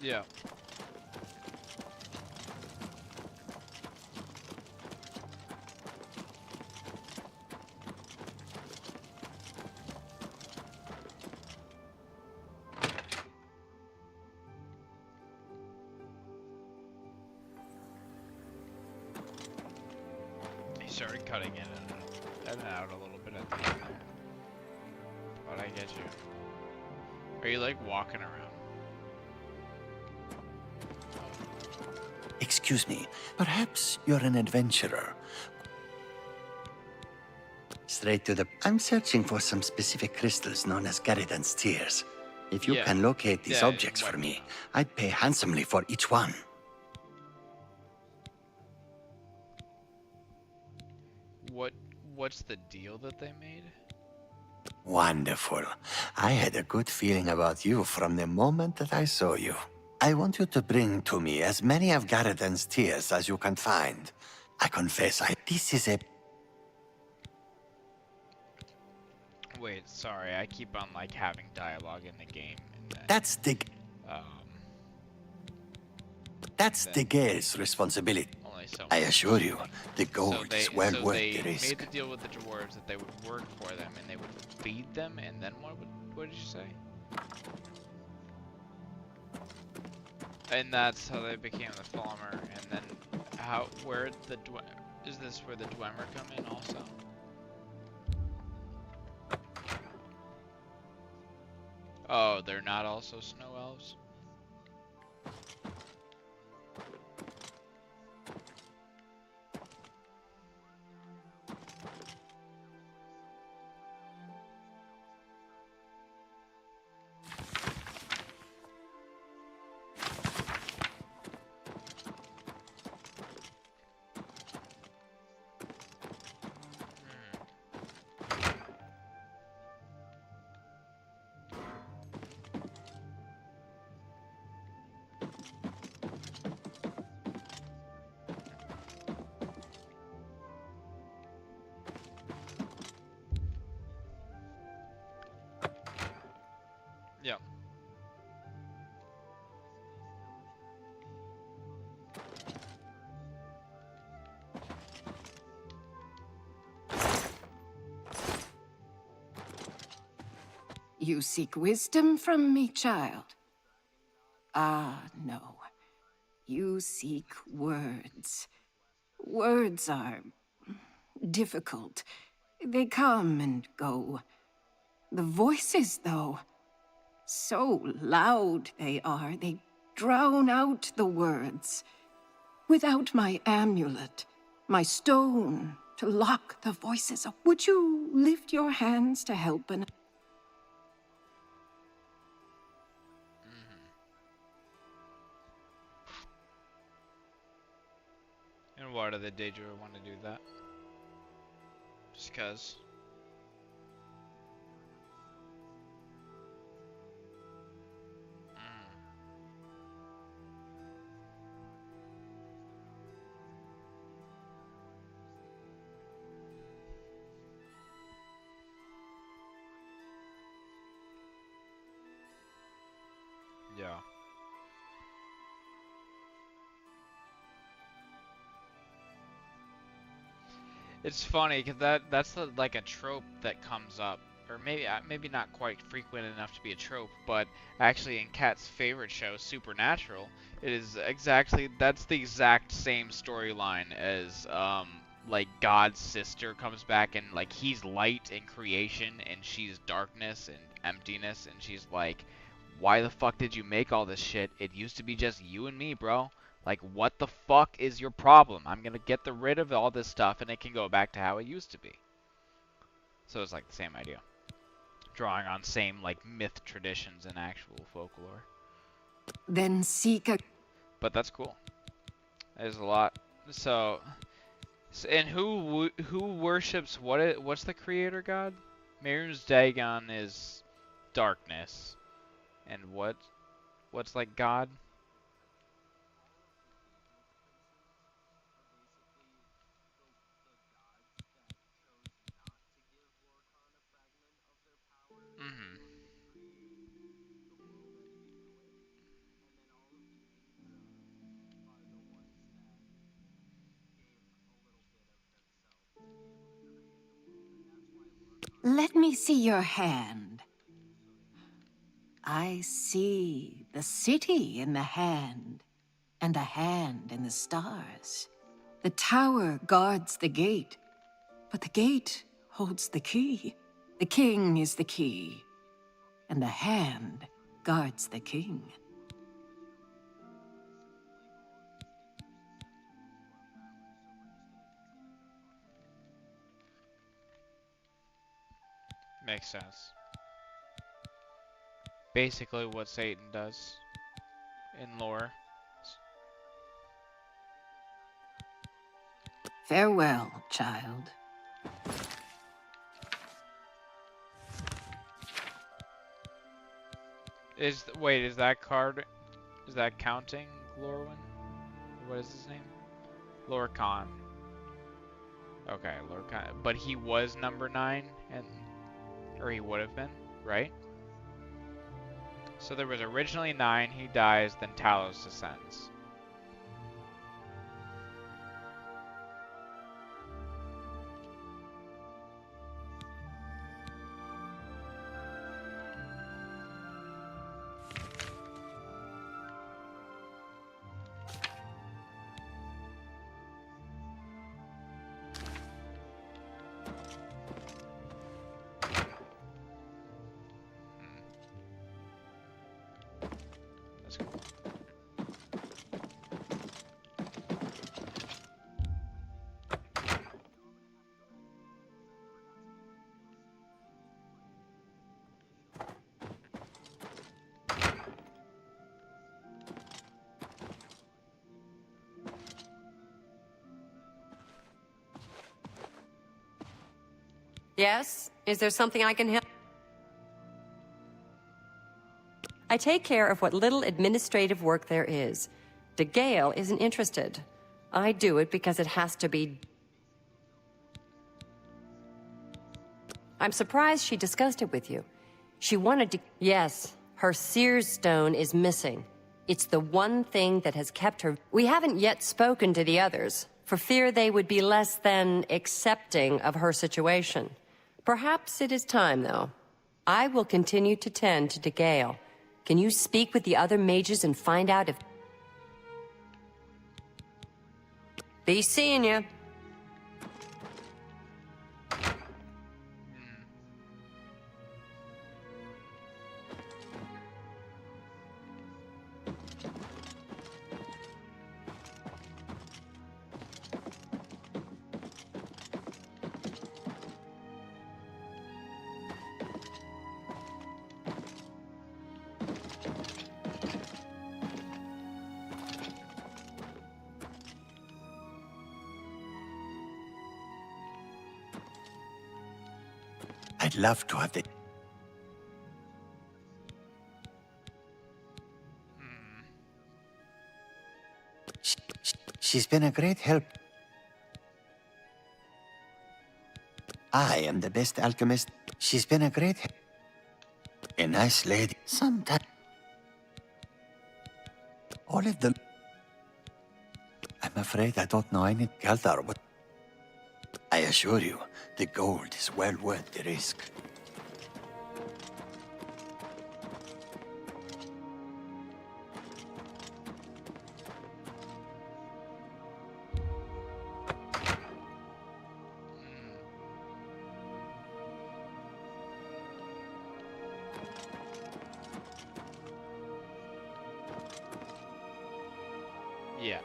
Yeah. He started cutting in and out a little bit at the end there. But I get you. Are you like walking around? Excuse me, perhaps you're an adventurer. Straight to the... I'm searching for some specific crystals known as Garridan's Tears. If you can locate these objects for me, I'd pay handsomely for each one. What's the deal that they made? Wonderful. I had a good feeling about you from the moment that I saw you. I want you to bring to me as many of Garridan's Tears as you can find. I confess, this is a... Wait, sorry, I keep on like having dialogue in the game. And then, That's the... That's the Gale's responsibility. I assure you, the gold is well worth the risk. They made the deal with the dwarves that they would work for them and they would feed them, and then what did you say? And that's how they became the Falmer. And then is this where the Dwemer come in also? Oh, they're not also snow elves? Yep. You seek wisdom from me, child? Ah, no. You seek words. Words are difficult. They come and go. The voices, though, so loud they are, they drown out the words. Without my amulet, my stone to lock the voices up, would you lift your hands to help an... And why do the Daedra want to do that? Just cause. Yeah. It's funny because that's like a trope that comes up, or maybe not quite frequent enough to be a trope, but actually in Kat's favorite show, Supernatural, it is that's the exact same storyline as like God's sister comes back and like he's light in creation and she's darkness and emptiness, and she's like, why the fuck did you make all this shit? It used to be just you and me, bro. Like, what the fuck is your problem? I'm gonna get rid of all this stuff and it can go back to how it used to be. So it's like the same idea. Drawing on same, like, myth traditions and actual folklore. Then seek a... But that's cool. There's a lot. So and who worships what's the creator god? Miriam's Dagon is darkness. And what's like God? Mm-hmm. Let me see your hand. I see the city in the hand, and the hand in the stars. The tower guards the gate, but the gate holds the key. The king is the key, and the hand guards the king. Makes sense. Basically what Satan does in lore. Farewell, child. Wait, is that counting Lorwyn? What is his name? Lorcan. Okay, Lorcan. But he was number 9 or he would have been, right? So there was originally 9, he dies, then Talos descends. That's cool. Yes? Is there something I can help? I take care of what little administrative work there is. De Gale isn't interested. I do it because it has to be. I'm surprised she discussed it with you. She wanted to. Yes, Her Seers stone is missing. It's the one thing that has kept her... We haven't yet spoken to the others, for fear they would be less than accepting of her situation. Perhaps it is time, though. I will continue to tend to DeGale. Can you speak with the other mages and find out if... Be seeing ya. I'd love to have the... She's been a great help. I am the best alchemist. She's been a great help. A nice lady. Sometimes... All of them... I'm afraid I don't know any Galdar, but... I assure you, the gold is well worth the risk. Yeah.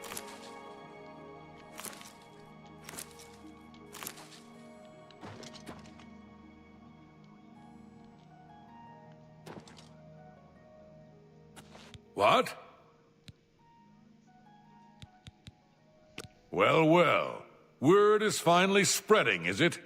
What? Well, well. Word is finally spreading, is it?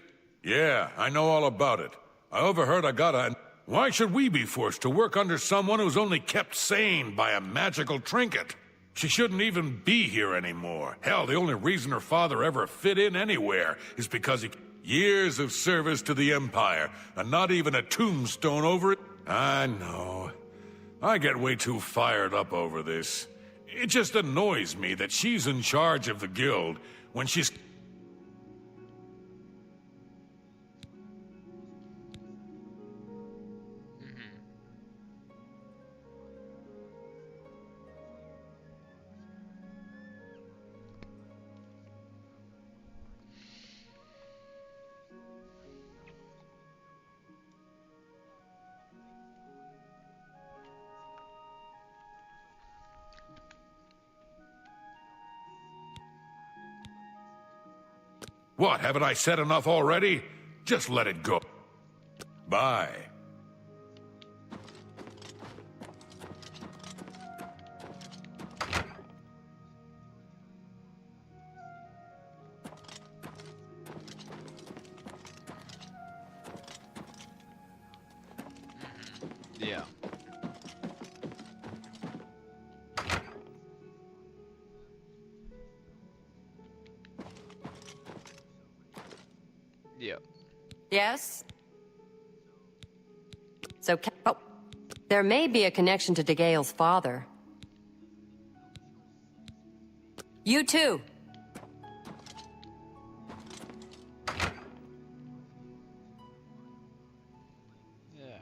Yeah, I know all about it. I overheard Agata. Why should we be forced to work under someone who's only kept sane by a magical trinket? She shouldn't even be here anymore. Hell, the only reason her father ever fit in anywhere is because he... Years of service to the Empire, and not even a tombstone over it? I know. I get way too fired up over this. It just annoys me that she's in charge of the guild when she's... What, haven't I said enough already? Just let it go. Bye. Yeah. Yeah. Yes? So, oh, there may be a connection to DeGale's father. You too. Yeah.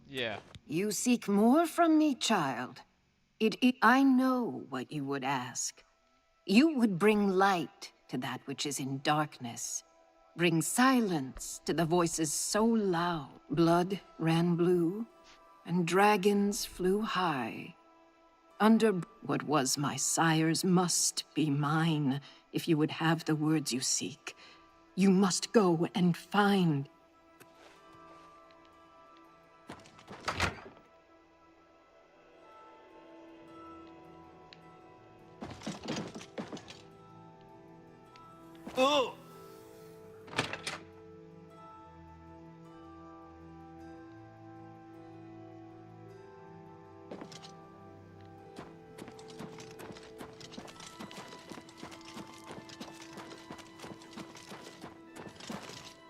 Yeah. You seek more from me, child. I know what you would ask. You would bring light to that which is in darkness. Bring silence to the voices so loud. Blood ran blue, and dragons flew high. Under what was my sire's must be mine, if you would have the words you seek. You must go and find. Oh!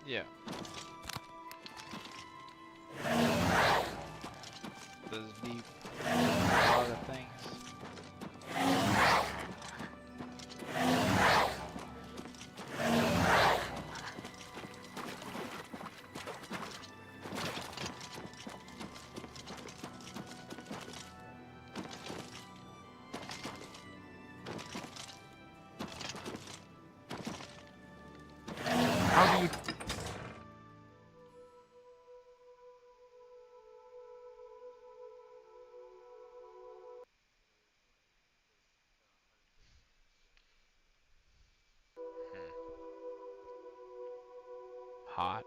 Yeah. Those deep, a lot of things. How do you... Hot.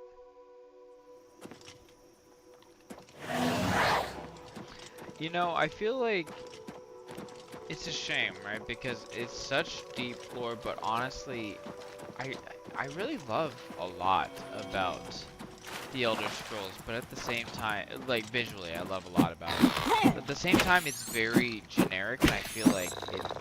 You know, I feel like it's a shame, right? Because it's such deep lore, but honestly, I really love a lot about the Elder Scrolls, but at the same time, like visually, I love a lot about it. But at the same time, it's very generic, and I feel like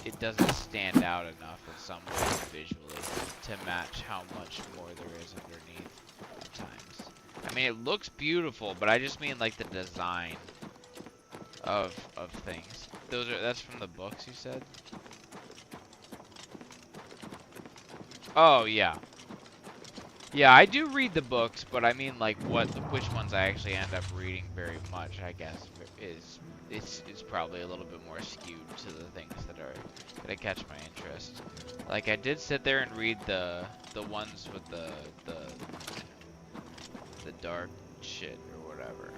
it doesn't stand out enough in some ways visually to match how much more there is underneath at times. I mean, it looks beautiful, but I just mean like the design of things. That's from the books, you said? Oh, yeah. Yeah, I do read the books, but I mean like which ones I actually end up reading very much, I guess, is probably a little bit more skewed to the things that catch my interest. Like I did sit there and read the ones with the dark shit or whatever.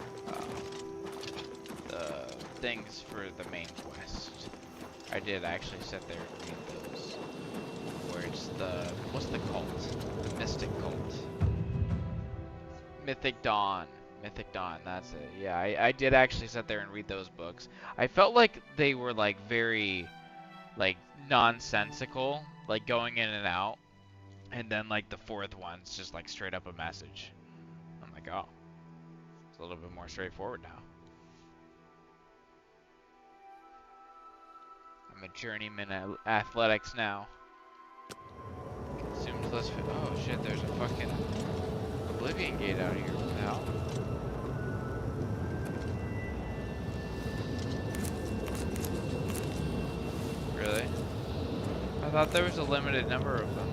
The things for the main quest. I did actually sit there and read those. Where it's what's the cult? The Mystic Cult. Mythic Dawn. Mythic Dawn, that's it. Yeah, I did actually sit there and read those books. I felt like they were like very like nonsensical, like going in and out. And then like the fourth one's just like straight up a message. I'm like, oh. It's a little bit more straightforward now. I'm a journeyman at athletics now. Consumes less. Oh shit! There's a fucking Oblivion gate out here now. Really? I thought there was a limited number of them.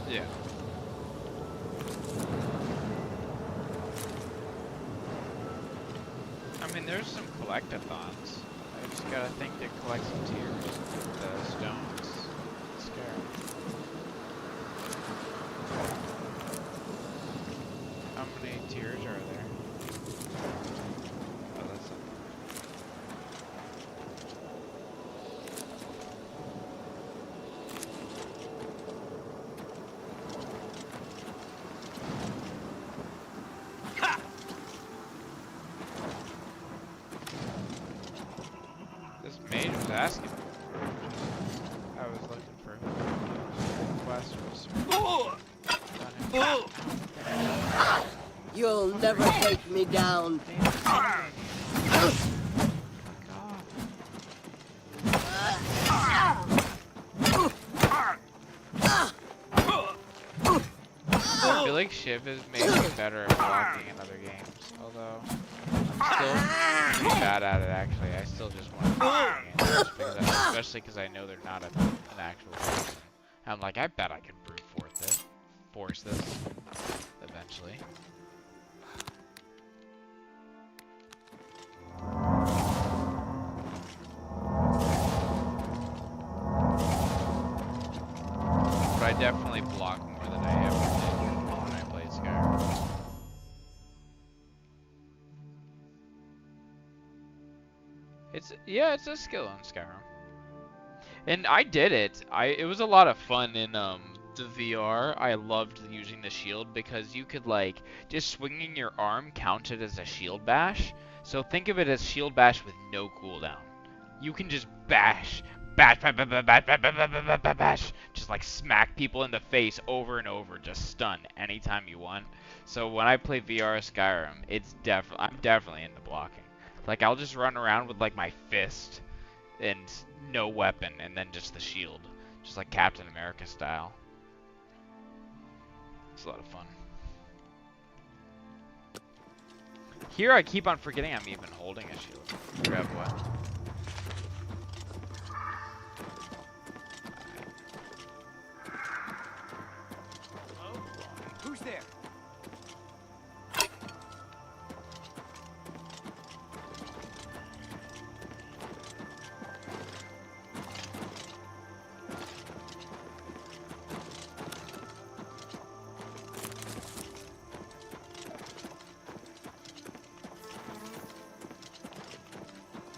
Yeah. I mean, there's some collectathons. I just gotta think to collect some tears. The stones. Scarab. How many tears are there? Oh, that's not... mage was asking for. I was looking for quest was. You'll never take me down. I feel like Shiv is maybe better at blocking in other games, although I'm still pretty bad at it actually. I still just want to play games, especially because I know they're not an actual person. I'm like, I bet I can brute force this eventually. But I definitely block more than I ever did when I played Skyrim. It's a skill in Skyrim. And I did it. It was a lot of fun in the VR. I loved using the shield because you could like just swinging your arm counted as a shield bash. So think of it as shield bash with no cooldown. You can just bash, just like smack people in the face over and over, just stun anytime you want. So when I play VR Skyrim, I'm definitely into blocking. Like I'll just run around with like my fist and no weapon, and then just the shield, just like Captain America style. It's a lot of fun. Here I keep on forgetting I'm even holding a shield. Grab what? Who's there?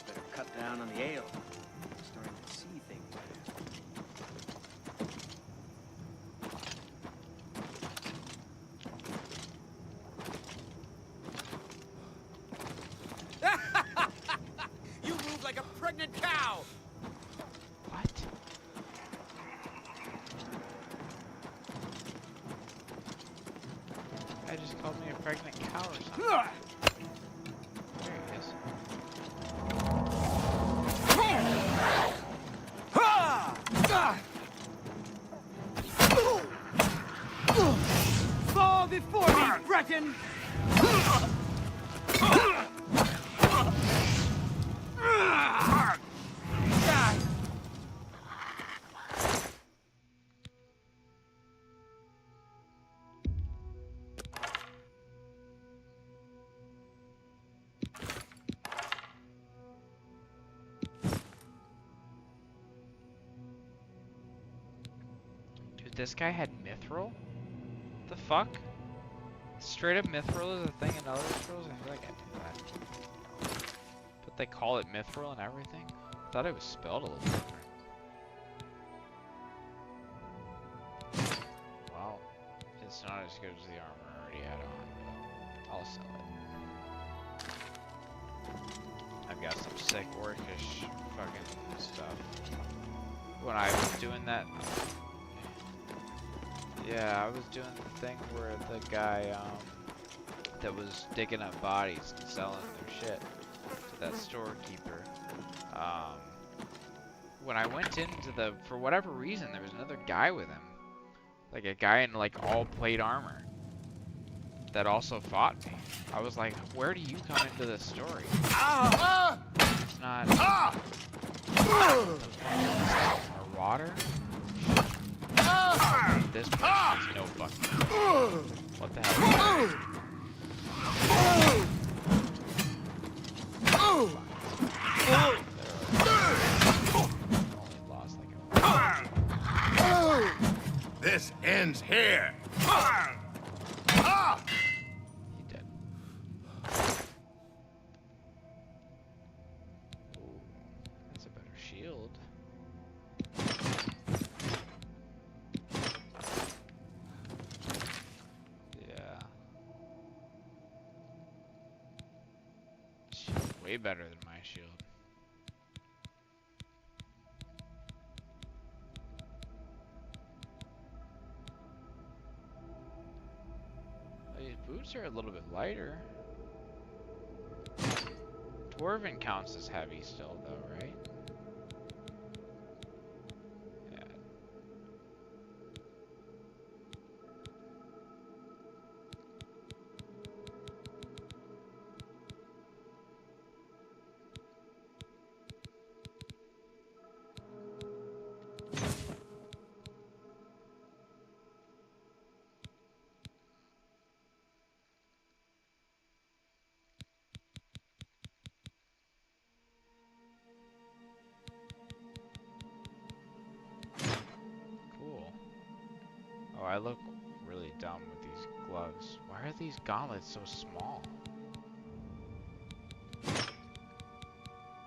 Better cut down on the ale. I'm starting to see things. You move like a pregnant cow! What? I just called me a pregnant cow or something. There he is. Fall before me, Breton! Dude, this guy had mithril? The fuck? Straight up mithril is a thing in other scrolls? I feel like I knew that. But they call it mithril and everything? I thought it was spelled a little different. Well, it's not as good as the armor I already had on, but I'll sell it. I've got some sick orcish fucking stuff. When I was doing that... Yeah, I was doing the thing where the guy that was digging up bodies and selling their shit to that storekeeper. When I went into the, for whatever reason, there was another guy with him, like a guy in like all plate armor that also fought me. I was like, where do you come into this story? It's not. Marauder. This person has no fucking. What the hell? This ends here. He did. Ooh, that's a better shield. Way better than my shield. gloves are a little bit lighter. Dwarven counts as heavy still, though, right? Yeah. Cool. Oh, I look really dumb with these gloves. Why are these gauntlets so small?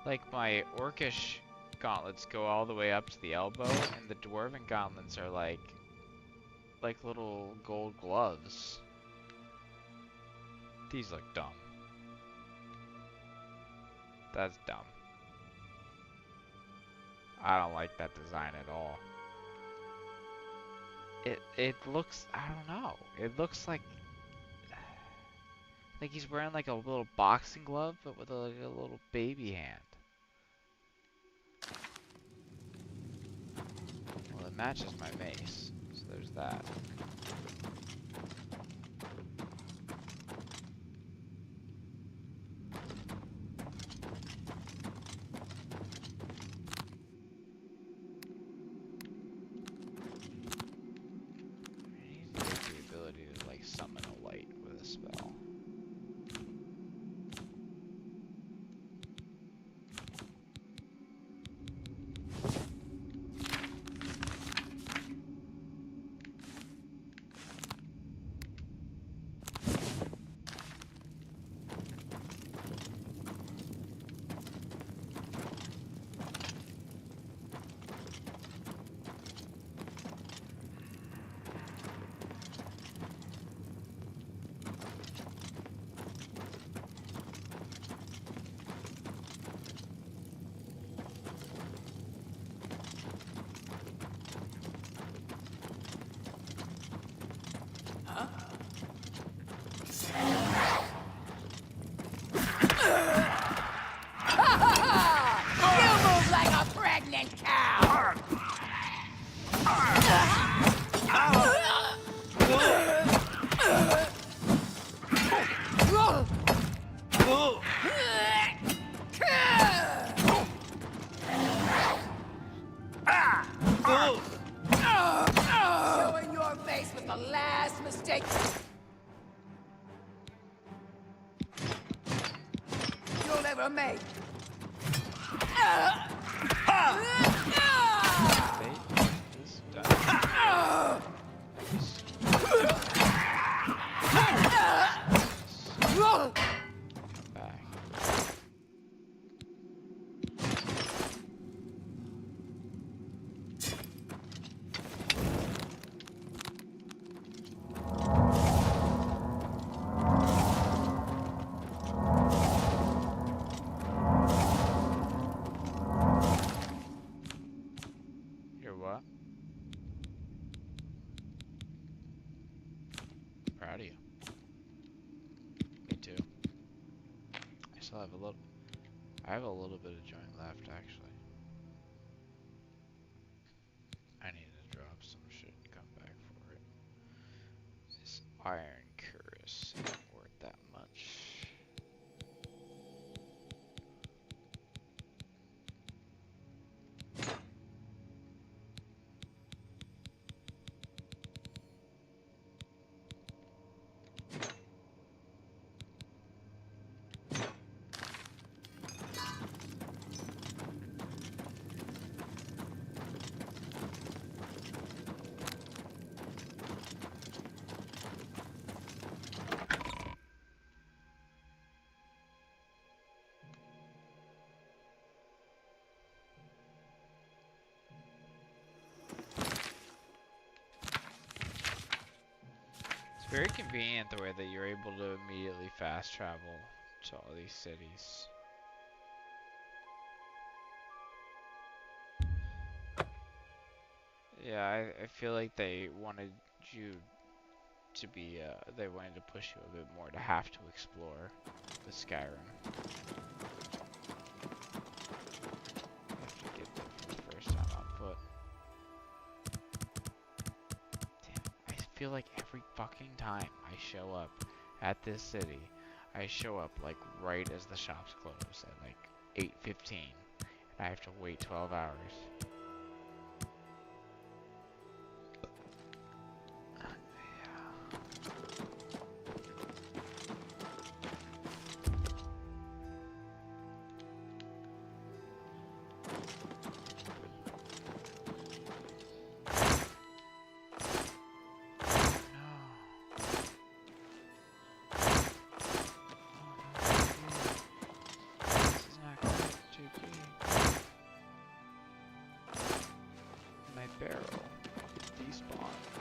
Like, my orcish gauntlets go all the way up to the elbow, and the dwarven gauntlets are like little gold gloves. These look dumb. That's dumb. I don't like that design at all. It looks, I don't know. It looks like he's wearing like a little boxing glove, but with like a little baby hand. Well, it matches my mace, so there's that. The ability to like summon a light with a spell. Showing your face with the last mistake you'll ever make. You're what? Proud of you. Me too. I still have a little. I have a little bit of joint left, actually. I need to drop some shit and come back for it. This iron cuirass isn't worth that much. It's very convenient the way that you're able to immediately fast travel to all these cities. Yeah, I feel like they wanted you to be, they wanted to push you a bit more to have to explore the Skyrim. You have to get there for the first time on foot. Damn, I feel like every fucking time I show up at this city, I show up like right as the shops close at like 8:15, and I have to wait 12 hours.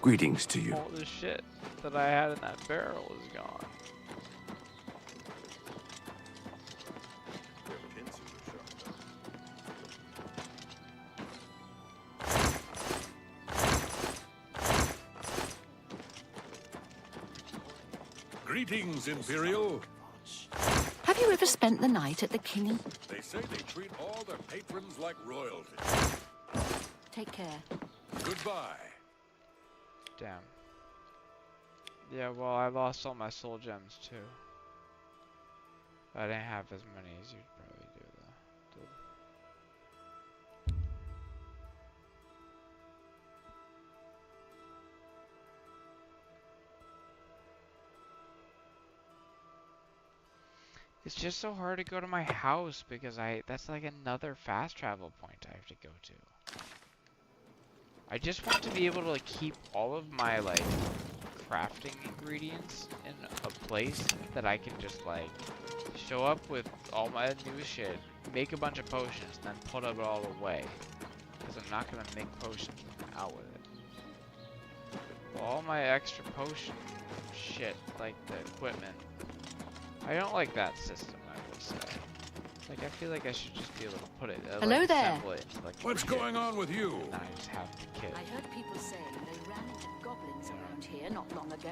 Greetings to you. All the shit that I had in that barrel is gone. Greetings, Imperial. Have you ever spent the night at the King? They say they treat all their patrons like royalty. Take care. Goodbye. Damn. Yeah, well, I lost all my soul gems too. I didn't have as many as you'd probably do though. It's just so hard to go to my house because that's like another fast travel point I have to go to. I just want to be able to like keep all of my like crafting ingredients in a place that I can just like show up with all my new shit, make a bunch of potions, then put it all away. Because I'm not gonna make potions out with it. All my extra potion shit, like the equipment, I don't like that system, I will say. Like, I feel like I should just be able to put it, Hello like, there. assemble it into, like, What's going on with you? And I just have the kit. I heard people saying they ran into goblins around here not long ago.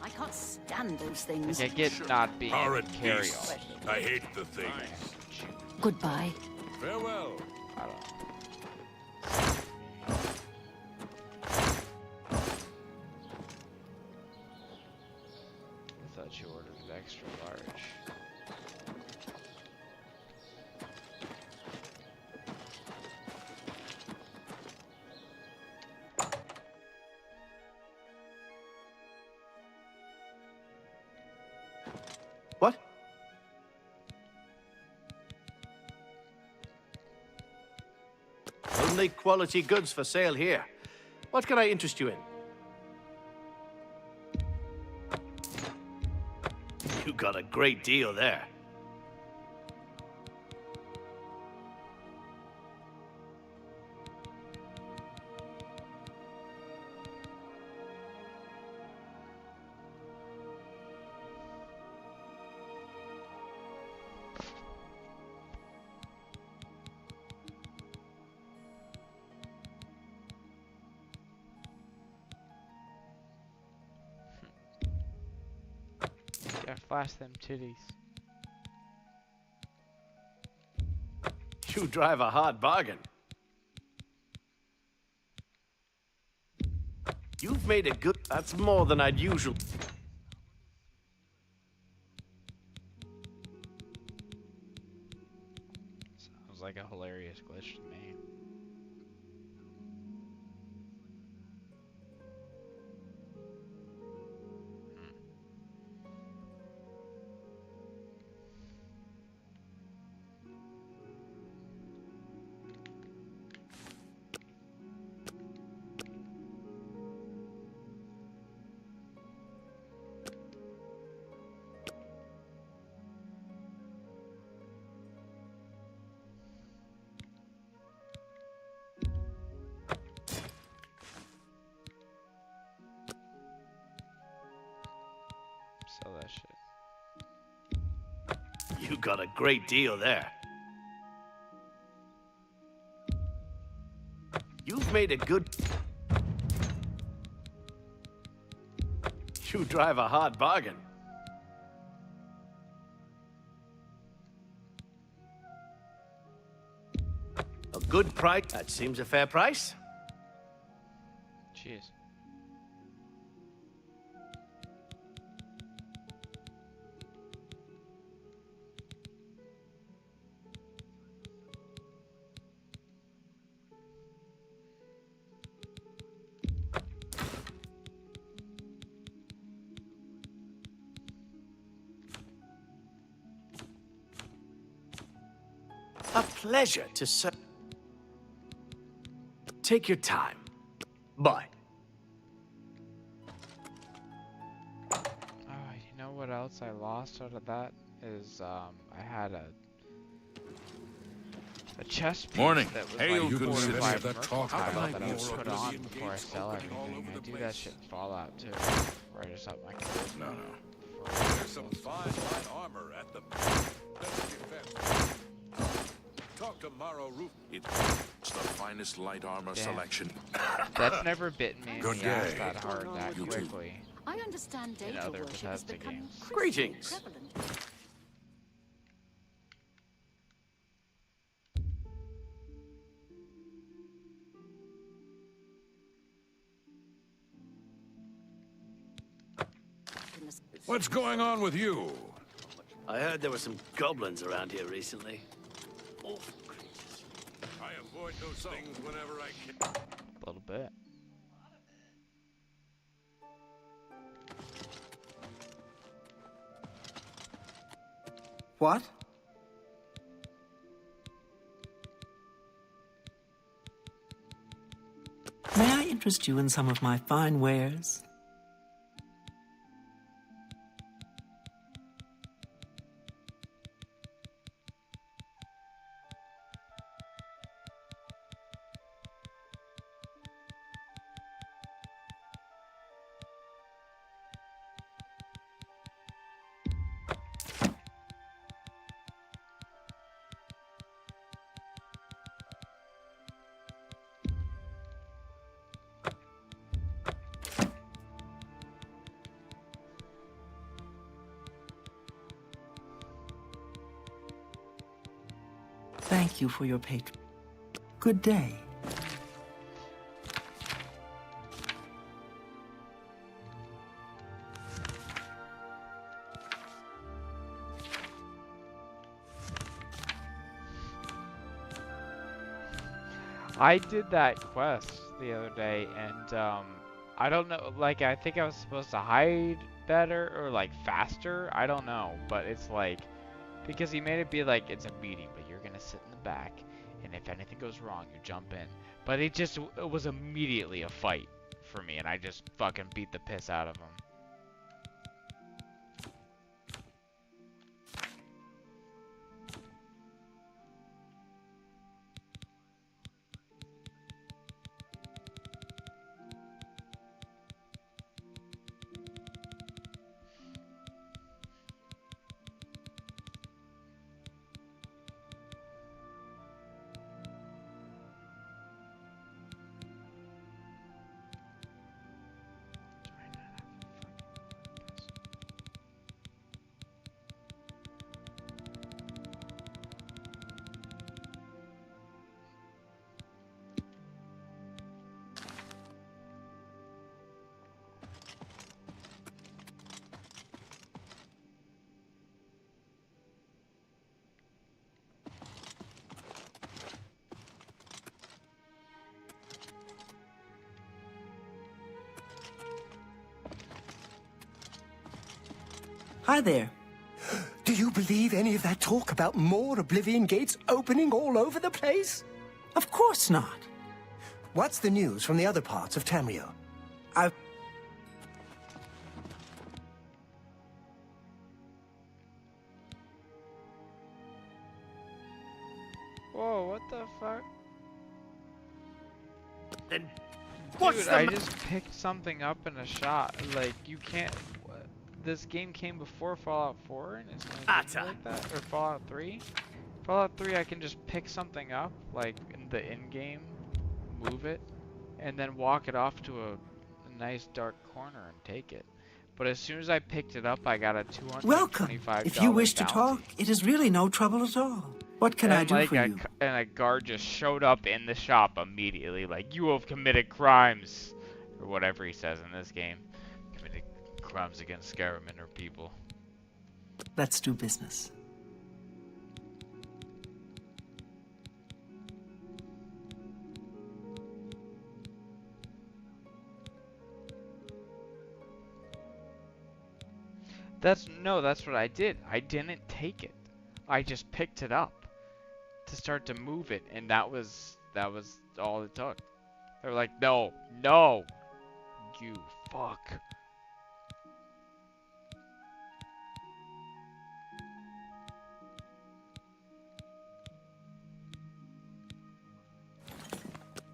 I can't stand those things. Like, I get not being able Horrid to carry beasts. all of them. I hate the things. Goodbye. Farewell. I don't know. I thought you ordered an extra large. What? Only quality goods for sale here. What can I interest you in? You got a great deal there. Gotta flash them titties. You drive a hard bargain. You've made a good... That's more than I'd usually... Sounds like a hilarious glitch to me. Sell that shit. You got a great deal there. You've made a good... You drive a hard bargain. A good price. That seems a fair price. Jeez. A pleasure to serve. Take your time. Bye. Oh, you know what else I lost out of that is I had a chest piece Morning. that was Hail, like good citizen. 45 That talk mercantile about that I the would put on Oblivion before I gates sell opening all everything. over I the do that shit in Fallout too, where I just up my charisma. No. There's some fine light armor at the best defense. Talk to Morrow Roof. It's the finest light armor Damn. selection. That's never bitten me in Good the ass day. that hard that You too. quickly. I understand In data other worship is Bethesda becoming games. increasingly Greetings. prevalent. What's going on with you? I heard there were some goblins around here recently. Awful creatures. I avoid those things whenever I can. A little bit. What? May I interest you in some of my fine wares? Thank you for your patron. Good day. I did that quest the other day, and I don't know, like I think I was supposed to hide better or like faster. I don't know, but it's like because he made it be like it's a meeting, but you're gonna sit in the back, and if anything goes wrong, you jump in. But it was immediately a fight for me, and I just fucking beat the piss out of him. Hi there. Do you believe any of that talk about more Oblivion gates opening all over the place? Of course not. What's the news from the other parts of Tamriel? Whoa, what the fuck? Then what's Dude, the I just picked something up in a shot. Like, you can't... This game came before Fallout 4, and it's gonna do me like that? Or Fallout 3? Fallout 3, I can just pick something up, like, in the in-game, move it, and then walk it off to a nice dark corner and take it. But as soon as I picked it up, I got a $225 Welcome. If you wish to bounty. talk, it is really no trouble at all. What can I do for you? And a guard just showed up in the shop immediately, like, you have committed crimes, or whatever he says in this game. Committed crimes against Skyrim or people. Let's do business. That's what I did. I didn't take it. I just picked it up to start to move it, and that was all it took. They were like, no, you fuck.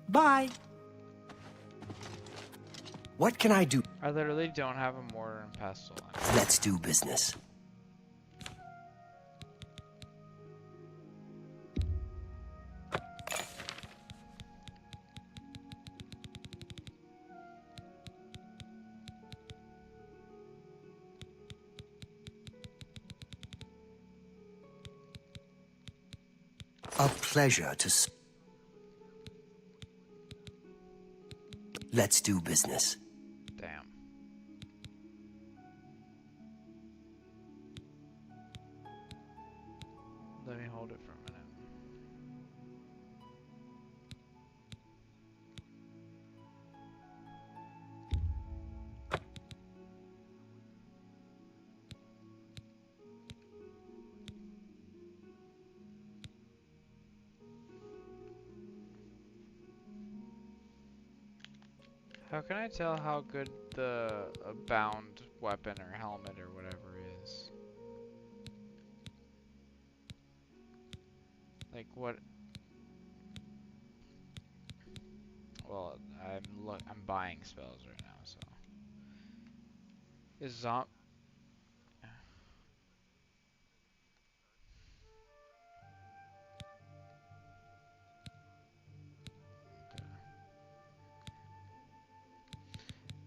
Bye. What can I do? I literally don't have a mortar and pestle. Let's do business. A pleasure to... Let's do business. Damn. Let me hold it for a minute. How can I tell how good the bound weapon or helmet or whatever is? Like what? Well, I'm buying spells right now, so is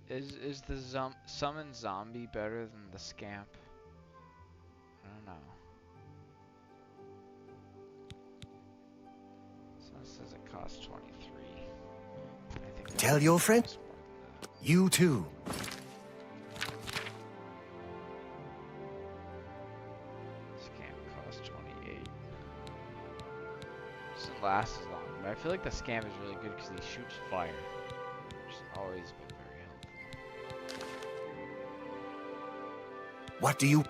Is the summon zombie better than the scamp? I don't know. So it says it costs 23. I think Tell your friend. You too. Scamp costs 28. Doesn't last as long, but I feel like the scamp is really good because he shoots fire, which has always been very helpful. What do you...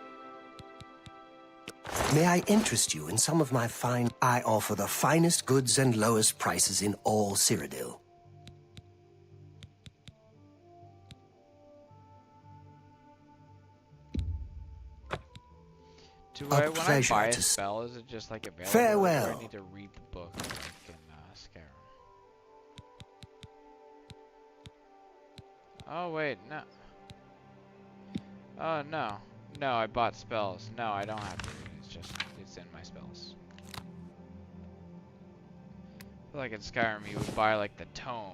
May I interest you in some of my fine... I offer the finest goods and lowest prices in all Cyrodiil. When I buy a spell, is it just like available? Farewell. Or do I need to read the book like in Skyrim? Oh wait, no. Oh no. No, I bought spells. No, I don't have to read it. It's in my spells. I feel like in Skyrim you would buy like the tome,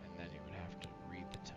and then you would have to read the tome.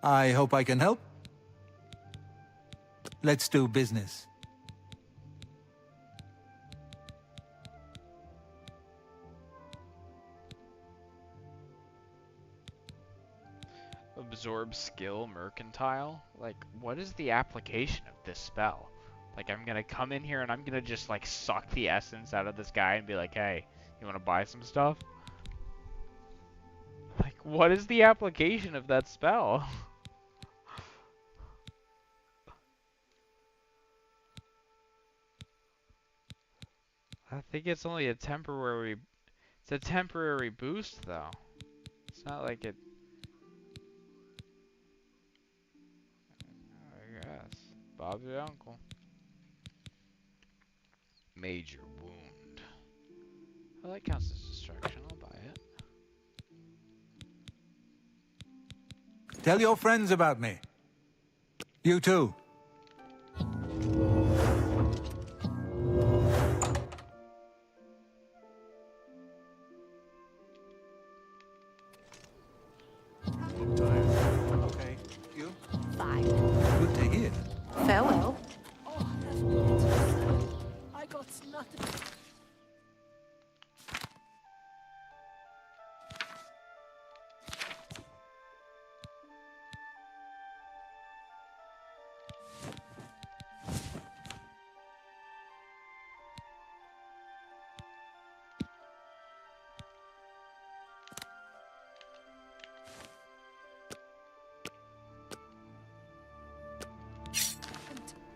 I hope I can help. Let's do business. Absorb skill mercantile? Like, what is the application of this spell? Like, I'm gonna come in here and I'm gonna just like suck the essence out of this guy and be like, hey, you wanna buy some stuff? Like, What is the application of that spell? I think it's only a temporary... It's a temporary boost, though. It's not like it... I guess. Bob's your uncle. Major wound. Oh, that counts as destruction. I'll buy it. Tell your friends about me. You too. Okay. You? Fine. Good to hear. Farewell. Oh, that's what I got nothing.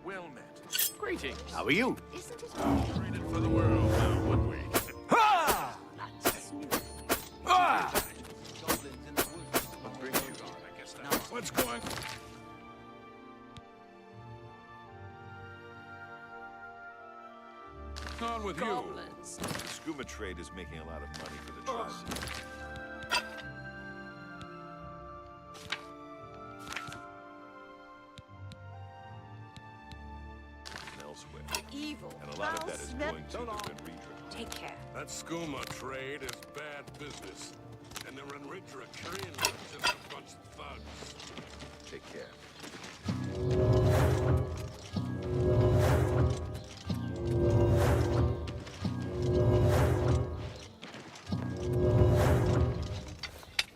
Well met. Greetings. How are you? Isn't it? Traded for the world now, wouldn't we? Ha! Ah! What brings you on? I guess that's what's going. On with Goblins. The skooma trade is making a lot of money for the trust. And elsewhere. Evil. And a lot of that is going to the Renridra. Take care. That skooma trade is bad business. And the Renridra Korean are just a bunch of thugs. Take care.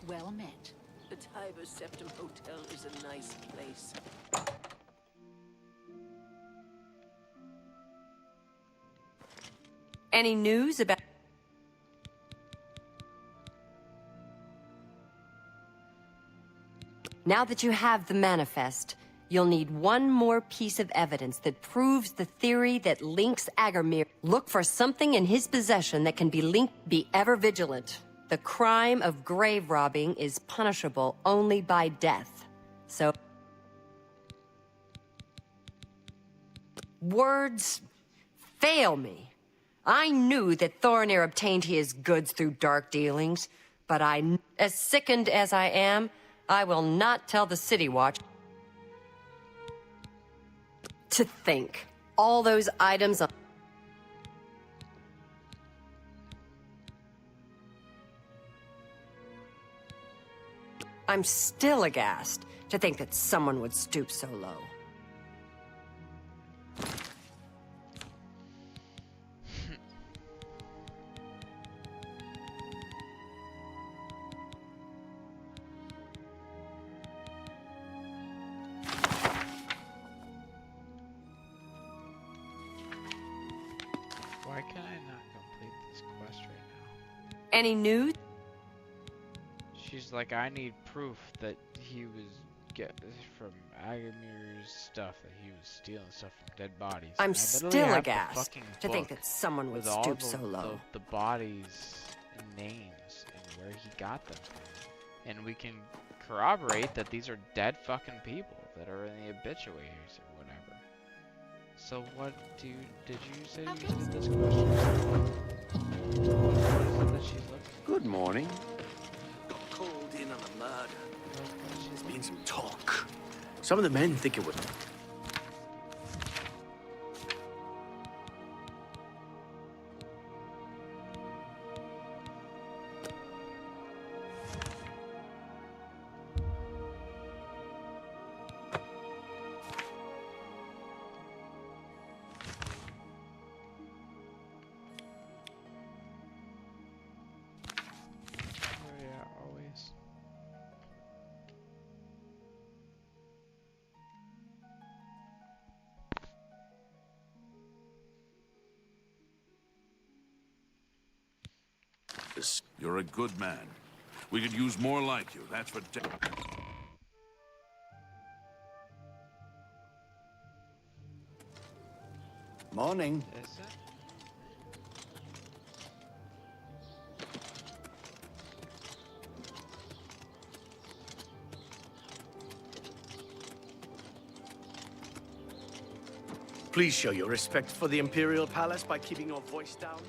Well met. The Tiber Septum Hotel is a nice place. Any news about... Now that you have the manifest, you'll need one more piece of evidence that proves the theory that links Agarmir. Look for something in his possession that can be linked. Be ever vigilant. The crime of grave robbing is punishable only by death. So... Words fail me. I knew that Thorinir obtained his goods through dark dealings, but as sickened as I am, I will not tell the City Watch. To think, all those items on... I'm still aghast to think that someone would stoop so low. Why can I not complete this quest right now? Any news? She's like, I need proof that he was from Agamir's stuff, that he was stealing stuff from dead bodies. I'm I still literally have the aghast fucking to think book that someone would with all stoop so low. The bodies and names and where he got them from. And we can corroborate that these are dead fucking people that are in the obituaries or whatever. So what did you say you did this question? What is it that she's looking for? Good morning. Got called in on a murder. There's been some talk. Some of the men think it was... Oh yeah, always. You're a good man. We could use more like you, that's for damn. Morning. Is it? Please show your respect for the Imperial Palace by keeping your voice down.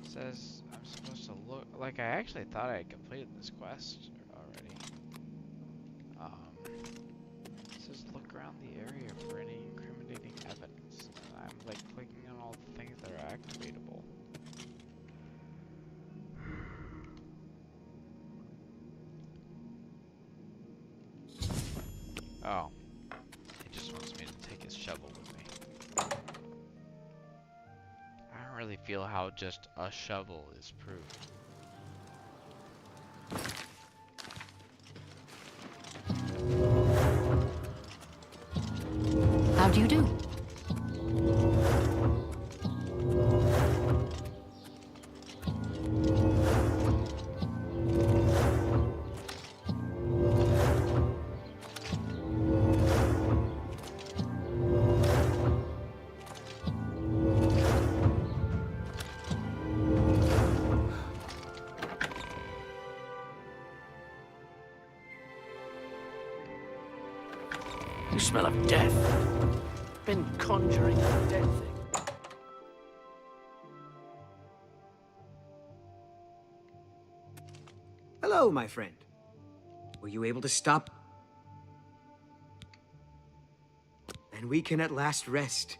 Says I'm supposed to look like I actually thought I had completed this quest already. It says look around the area for any incriminating evidence. And I'm like clicking on all the things that are activatable. Oh. He just wants me to take his shovel with me. I don't really feel how just a shovel is proof. How do you do? You smell of death. Been conjuring a dead thing. Hello, my friend. Were you able to stop? Then we can at last rest.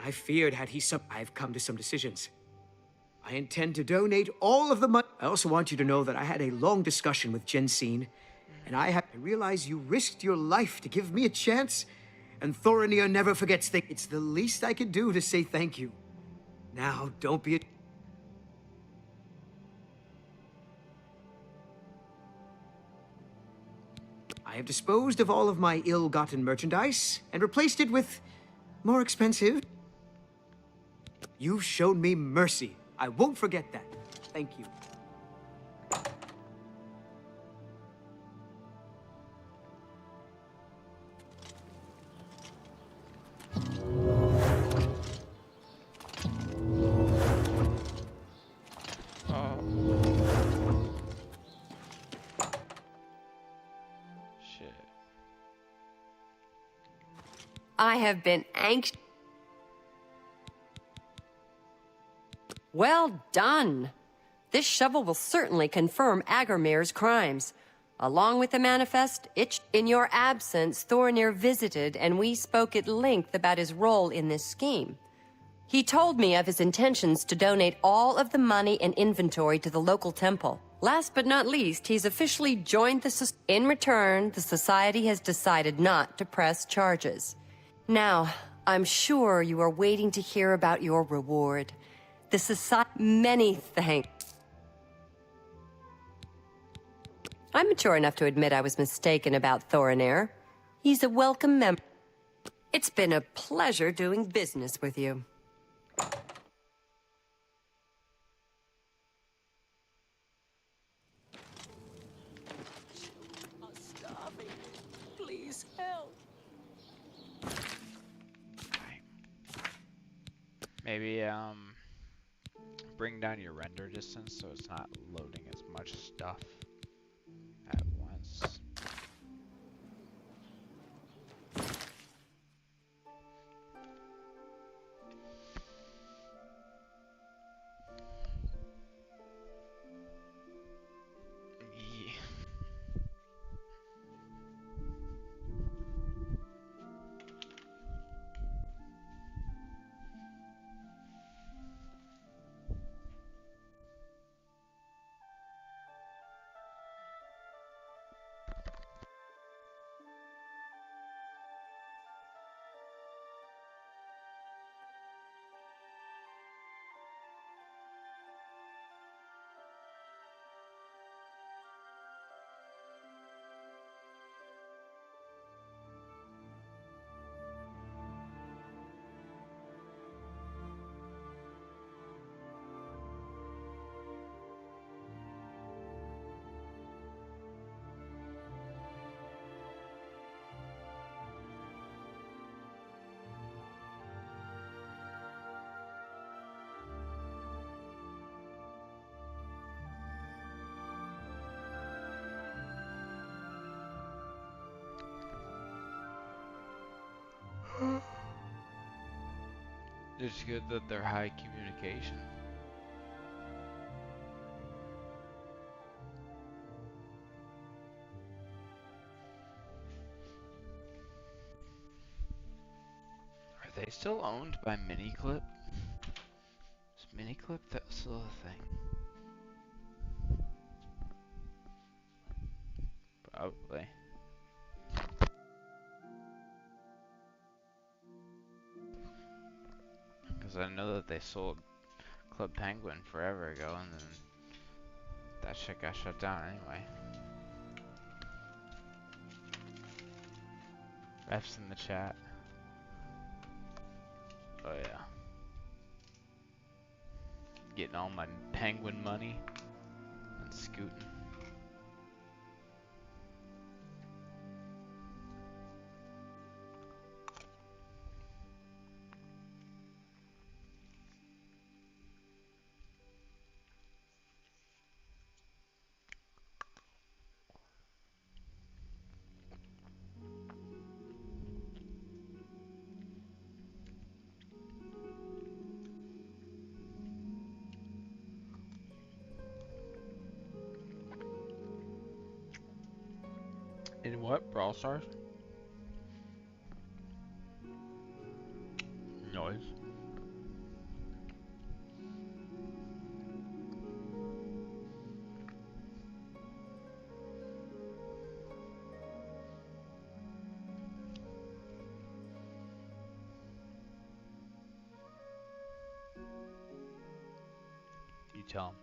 I feared had he I've come to some decisions. I intend to donate all of the money. I also want you to know that I had a long discussion with Jensine, and I realize you risked your life to give me a chance, and Thorinir never forgets things. It's the least I could do to say thank you. Now, don't be I have disposed of all of my ill-gotten merchandise and replaced it with more expensive. You've shown me mercy. I won't forget that. Thank you. I have been anxious. Well done. This shovel will certainly confirm Agarmir's crimes. Along with the manifest, in your absence, Thorinir visited and we spoke at length about his role in this scheme. He told me of his intentions to donate all of the money and inventory to the local temple. Last but not least, he's officially joined the In return, the society has decided not to press charges. Now, I'm sure you are waiting to hear about your reward. The society... Many thanks. I'm mature enough to admit I was mistaken about Thorinir. He's a welcome member. It's been a pleasure doing business with you. I'm starving. Please help. Maybe, bring down your render distance so it's not loading as much stuff at once. Yeah. It's good that they're high communication. Are they still owned by Miniclip? Is Miniclip still a thing? Probably. Because I know that they sold Club Penguin forever ago, and then that shit got shut down anyway. Ref's in the chat. Oh yeah. Getting all my Penguin money and scooting. In what? Brawl Stars? Noise. You tell him.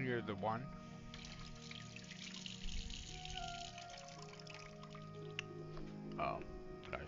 You're the one. Oh, gotcha.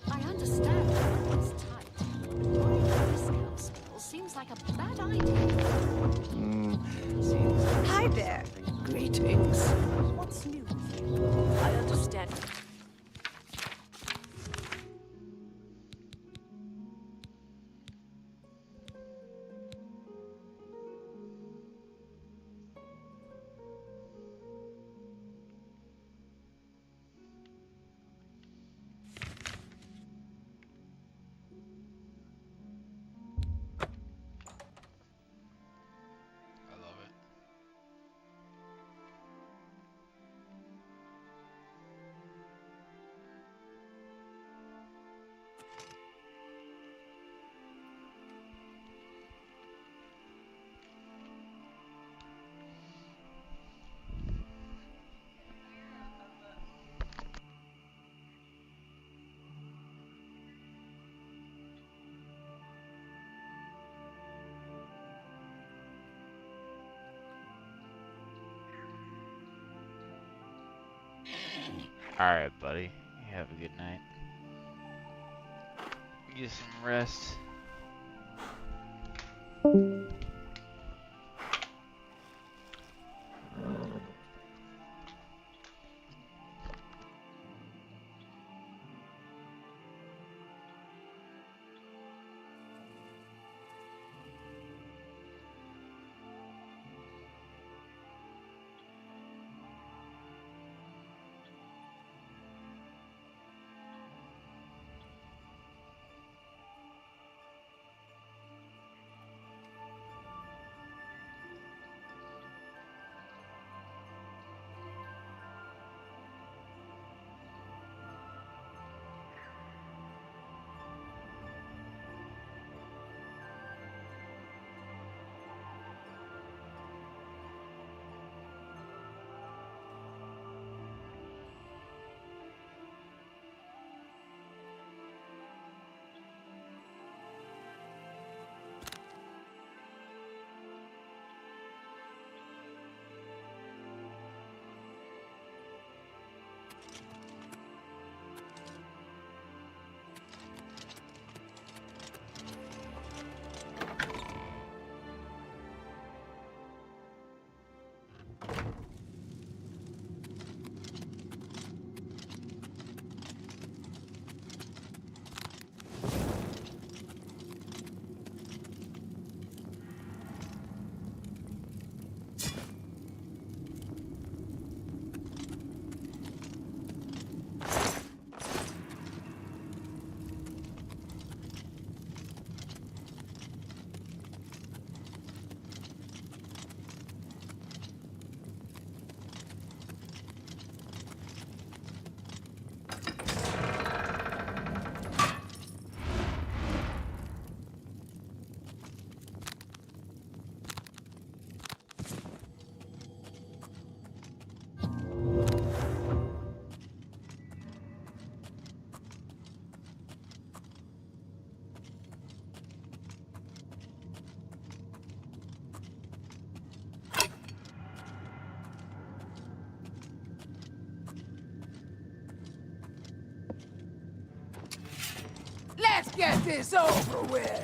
I understand it's tight. Buying a discount spill seems like a bad idea. Hi there. Greetings. What's new with you? I understand. I love it. Alright, buddy. You have a good night. Get some rest. Let's get this over with.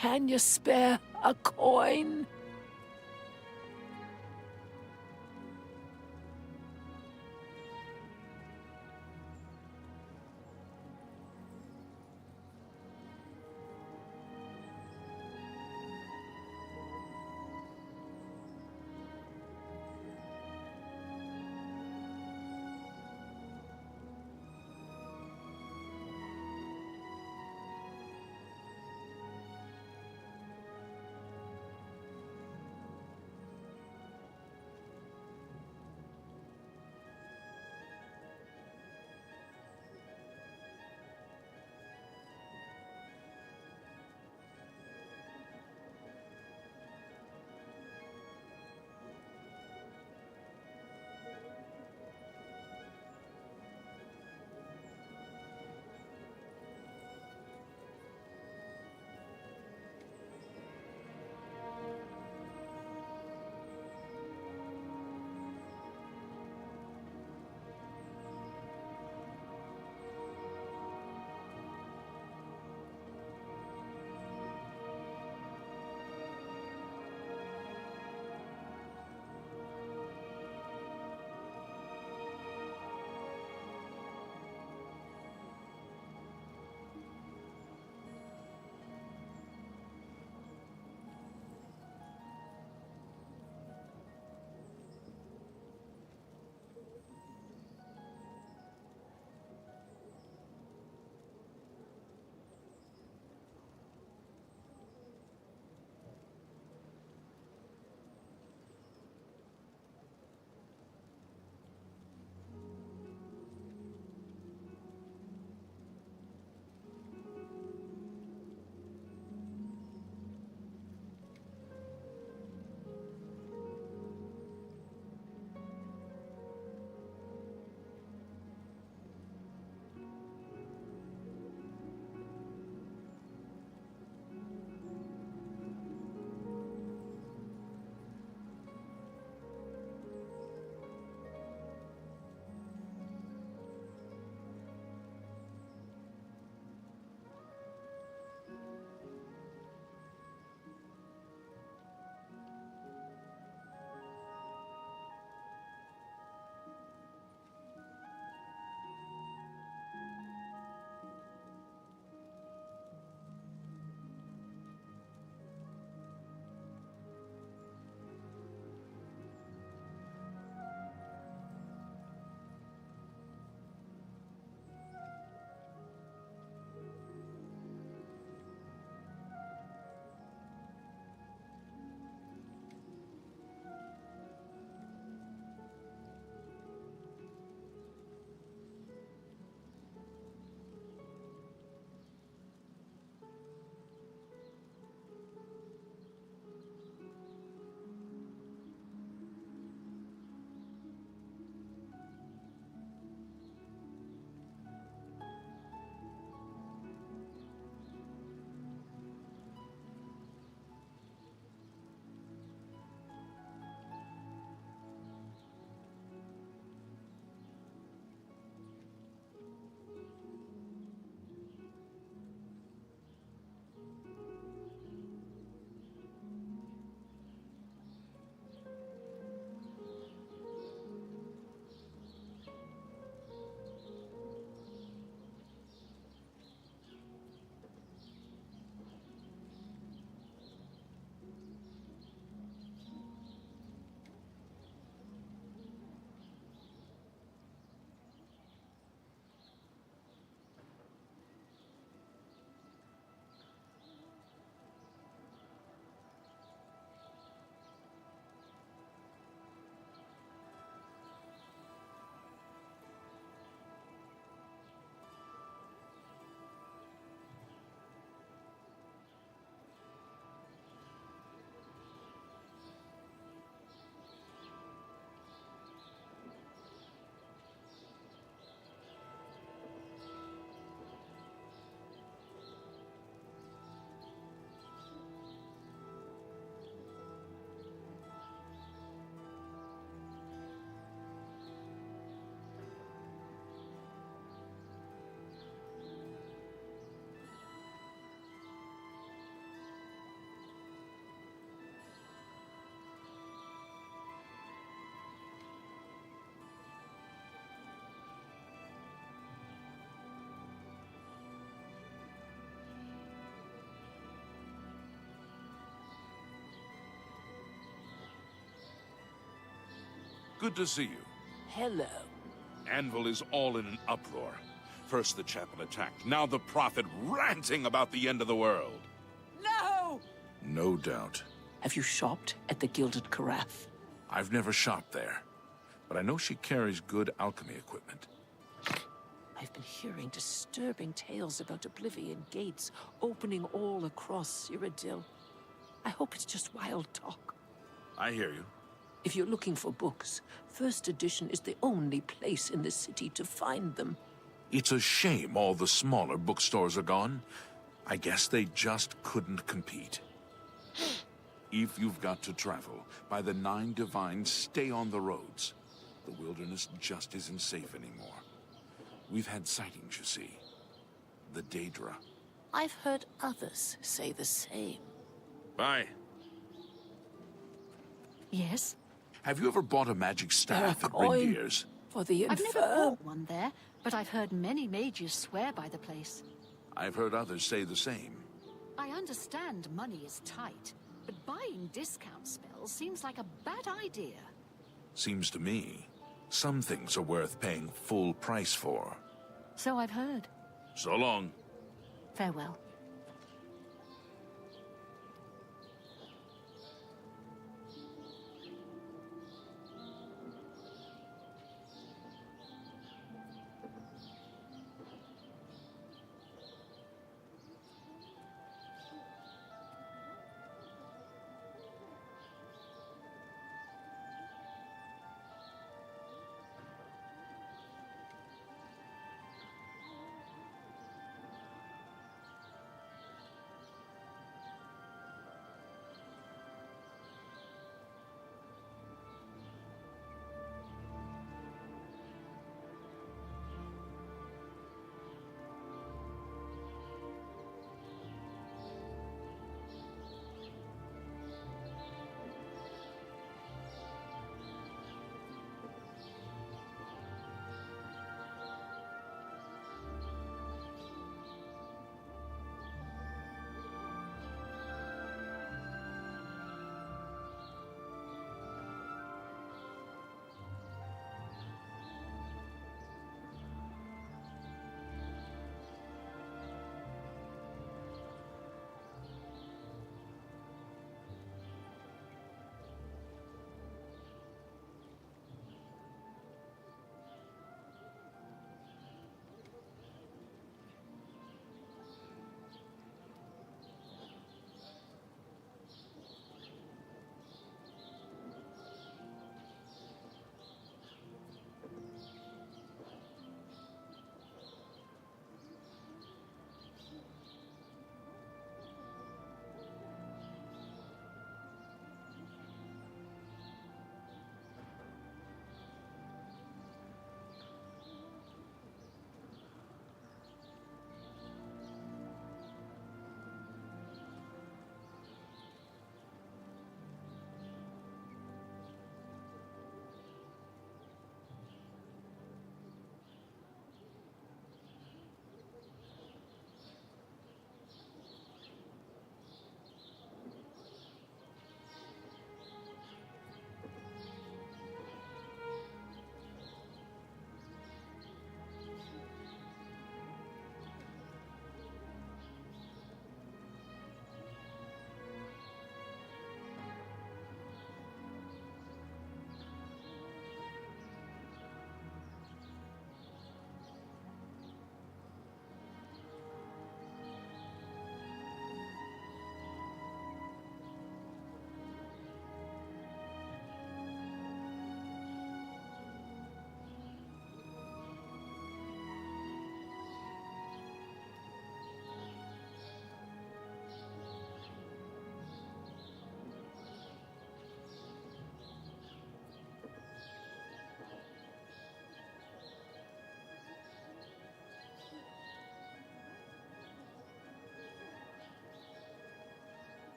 Can you spare a coin? Good to see you. Hello. Anvil is all in an uproar. First the chapel attacked, now the prophet ranting about the end of the world. No! No doubt. Have you shopped at the Gilded Carafe? I've never shopped there, but I know she carries good alchemy equipment. I've been hearing disturbing tales about Oblivion gates opening all across Cyrodiil. I hope it's just wild talk. I hear you. If you're looking for books, First Edition is the only place in the city to find them. It's a shame all the smaller bookstores are gone. I guess they just couldn't compete. If you've got to travel, by the 9 Divines, stay on the roads. The wilderness just isn't safe anymore. We've had sightings, you see. The Daedra. I've heard others say the same. Bye. Yes? Have you ever bought a magic staff at coin. Ringdeer's? For the I've never infirm. bought one there, but I've heard many mages swear by the place. I've heard others say the same. I understand money is tight, but buying discount spells seems like a bad idea. Seems to me, some things are worth paying full price for. So I've heard. So long. Farewell.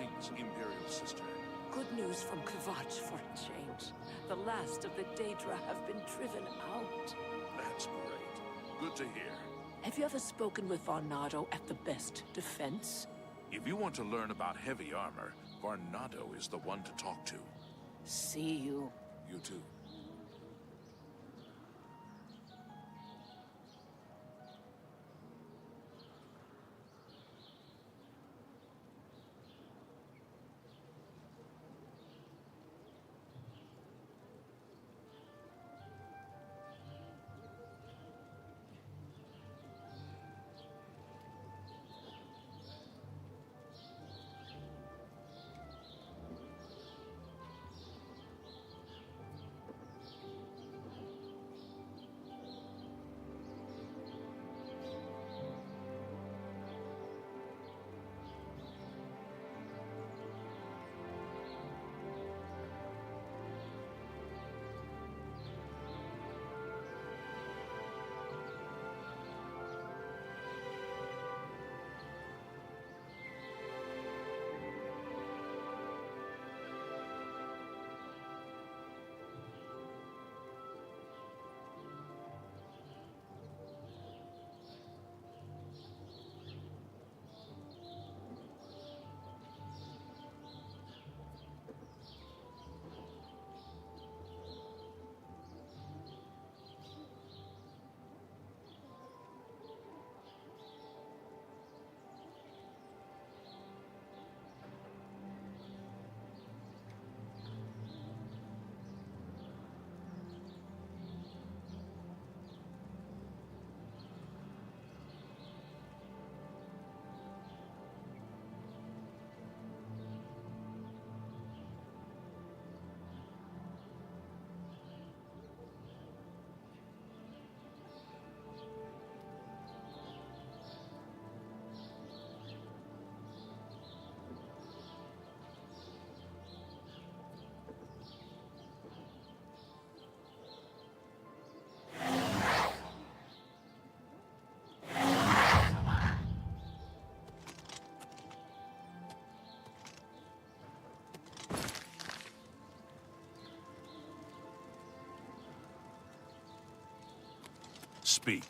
Greetings, Imperial Sister. Good news from Kvatch for a change. The last of the Daedra have been driven out. That's great. Good to hear. Have you ever spoken with Varnado at the best defense? If you want to learn about heavy armor, Varnado is the one to talk to. See you. You too. Speak.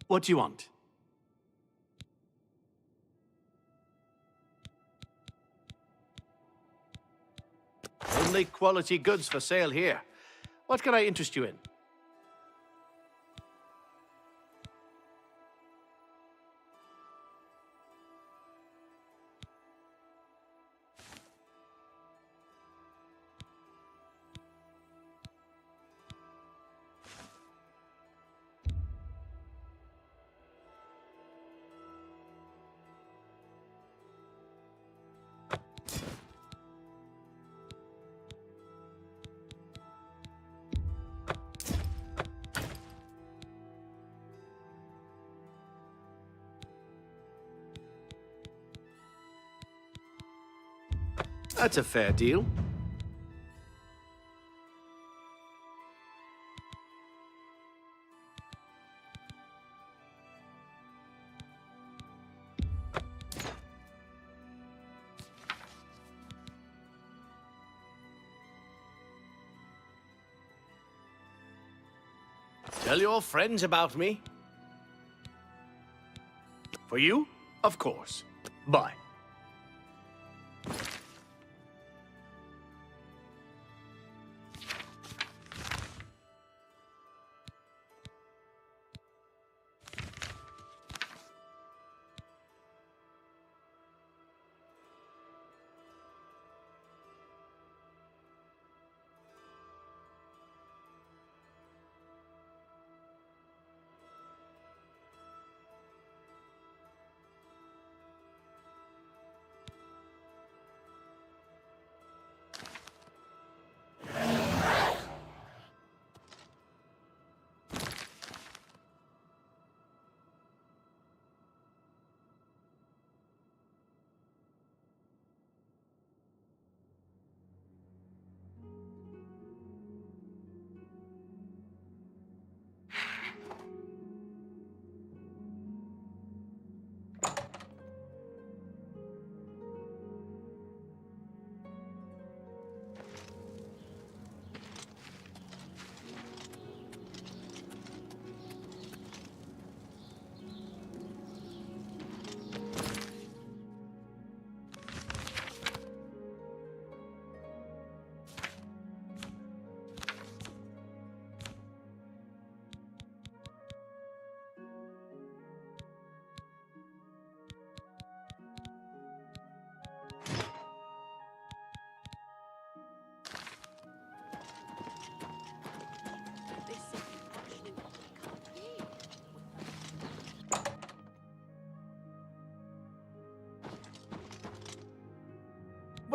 What do you want? Only quality goods for sale here. What can I interest you in? That's a fair deal. Tell your friends about me. For you, of course. Bye.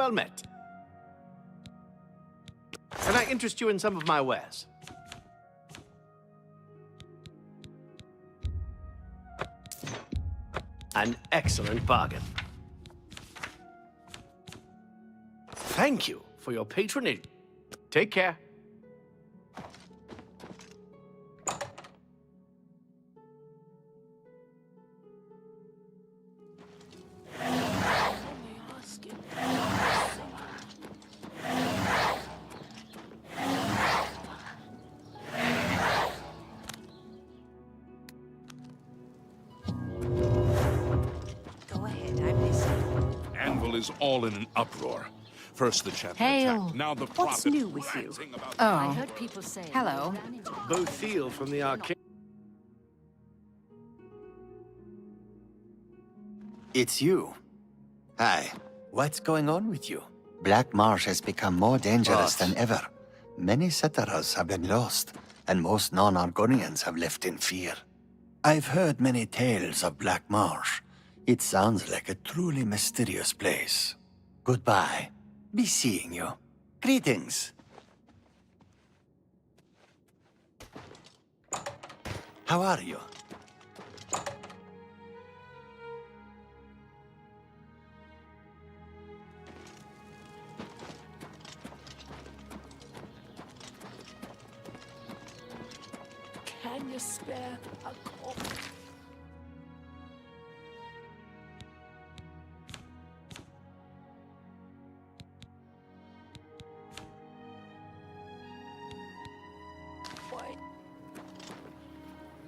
Well met. Can I interest you in some of my wares? An excellent bargain. Thank you for your patronage. Take care. Go ahead, I'm listening. Anvil is all in an uproar. First the champion Hail. attack, now the What's prophet new with you? ranting about Oh. I heard people say. Hello. Both Thiel from the arcade. It's you. Hi. What's going on with you? Black Marsh has become more dangerous than ever. Many settlers have been lost, and most non-Argonians have left in fear. I've heard many tales of Black Marsh. It sounds like a truly mysterious place. Goodbye. Be seeing you. Greetings. How are you? Can you spare a call?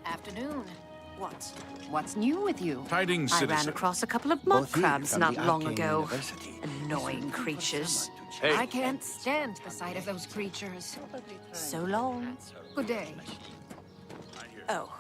Afternoon. What? What's new with you? Tidings, I citizen. ran across a couple of mud Both here crabs from not the long Arcane ago. University. Annoying creatures. Hey. I can't stand the sight of those creatures. So long. Good day. Oh.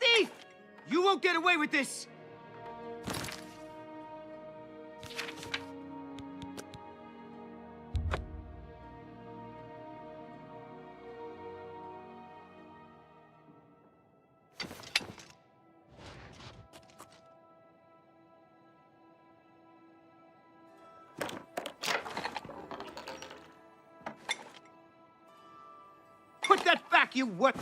Thief! You won't get away with this! Put that back, you what?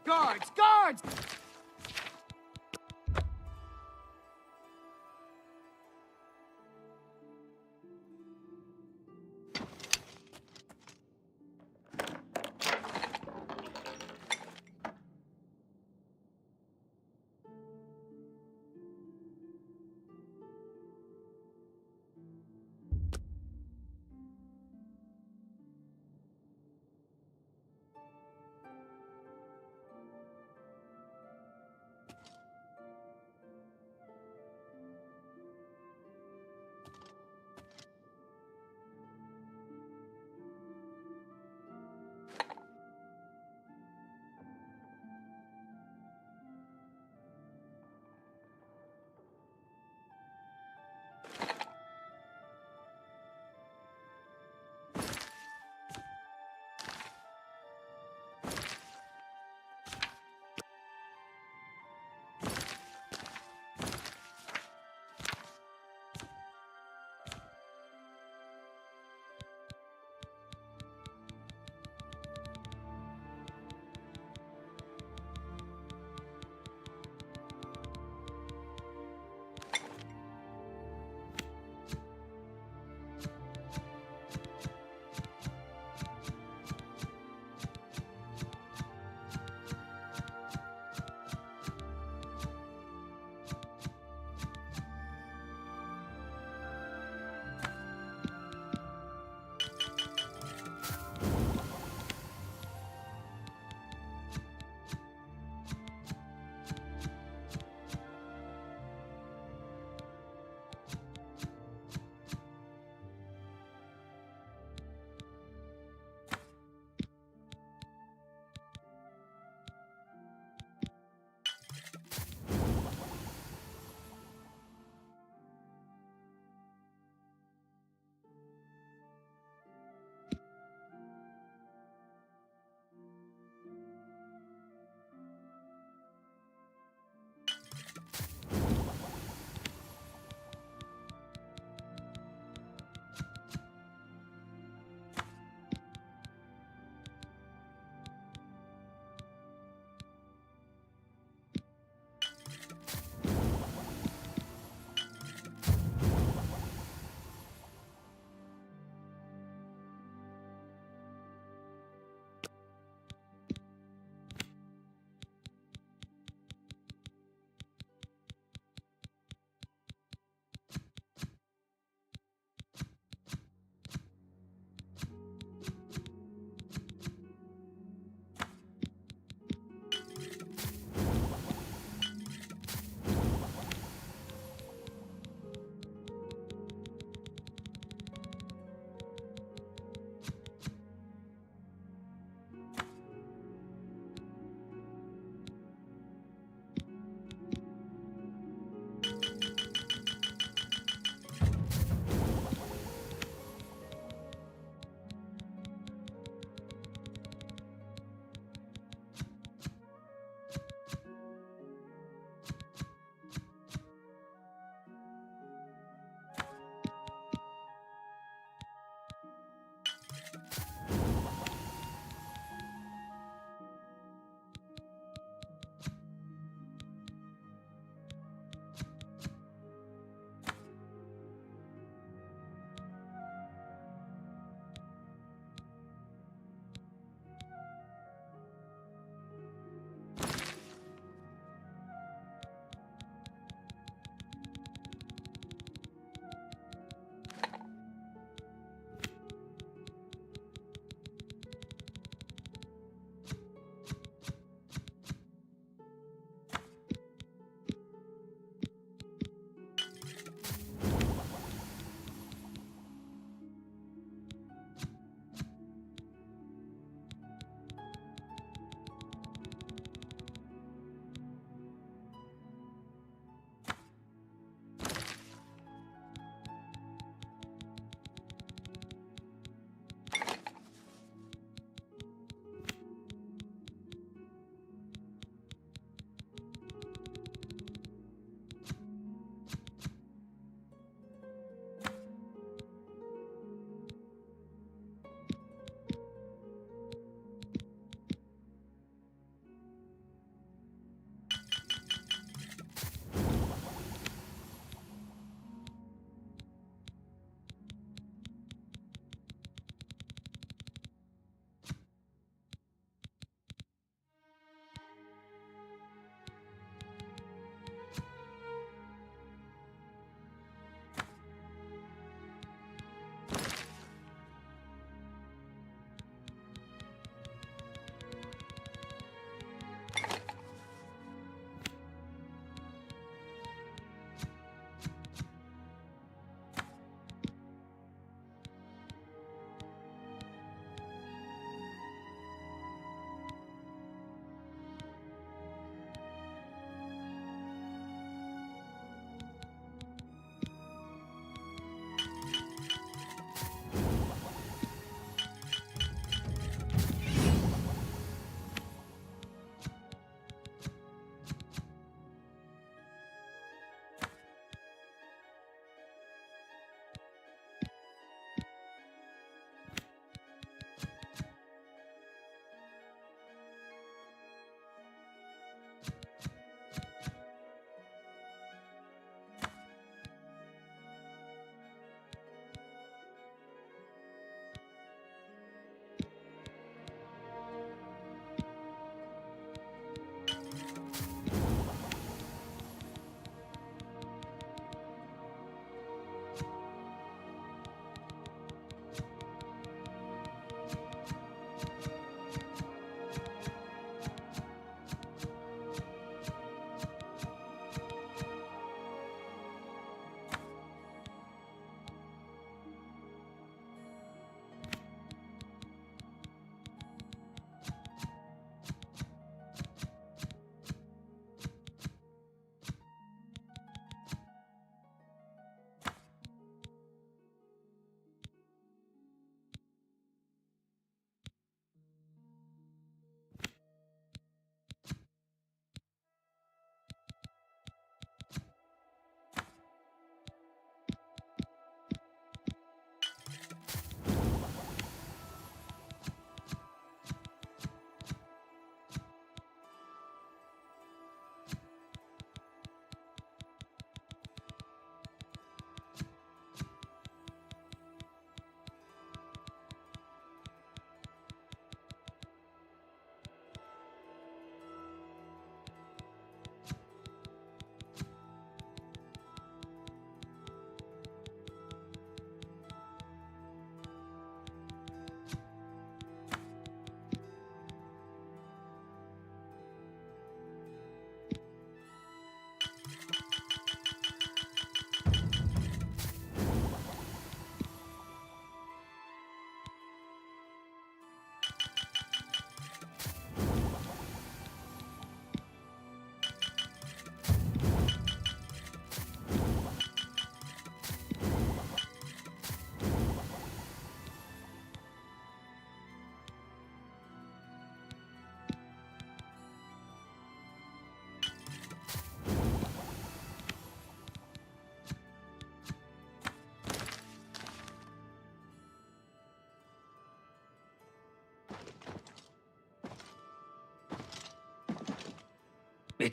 Guards! Guards!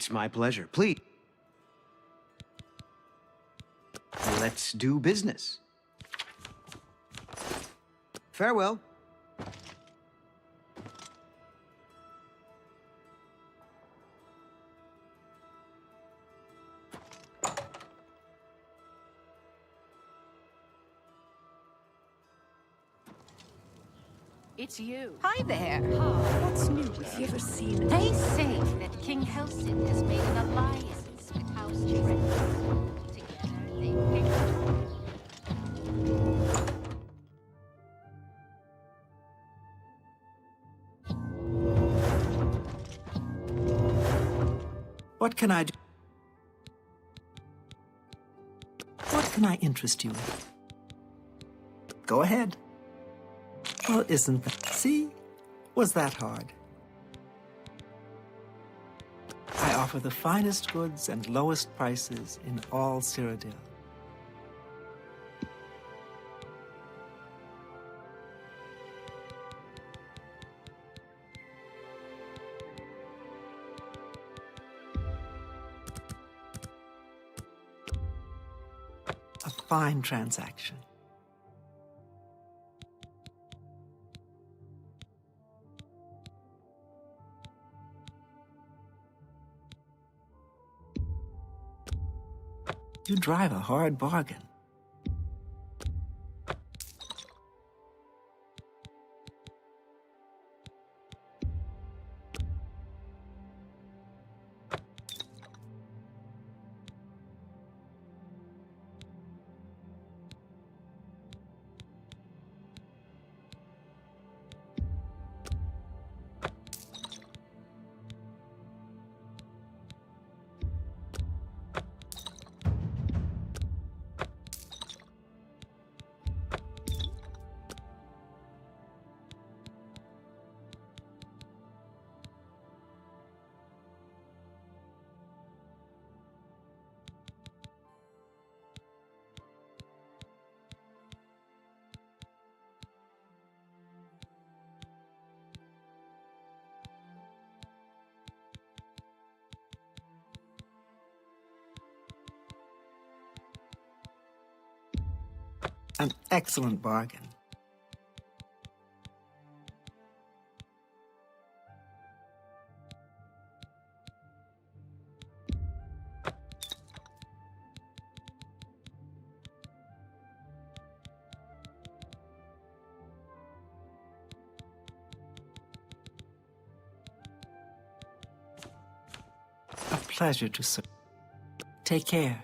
It's my pleasure. Please. Let's do business. Farewell. It's you. Hi there. What's new? Have you ever seen... They say that King Helsing has made an alliance with House Drake. Together, they pick... What can I do? What can I interest you in? Go ahead. Well, isn't that... See? Was that hard? I offer the finest goods and lowest prices in all Cyrodiil. A fine transaction. You drive a hard bargain. An excellent bargain. A pleasure to serve. Take care.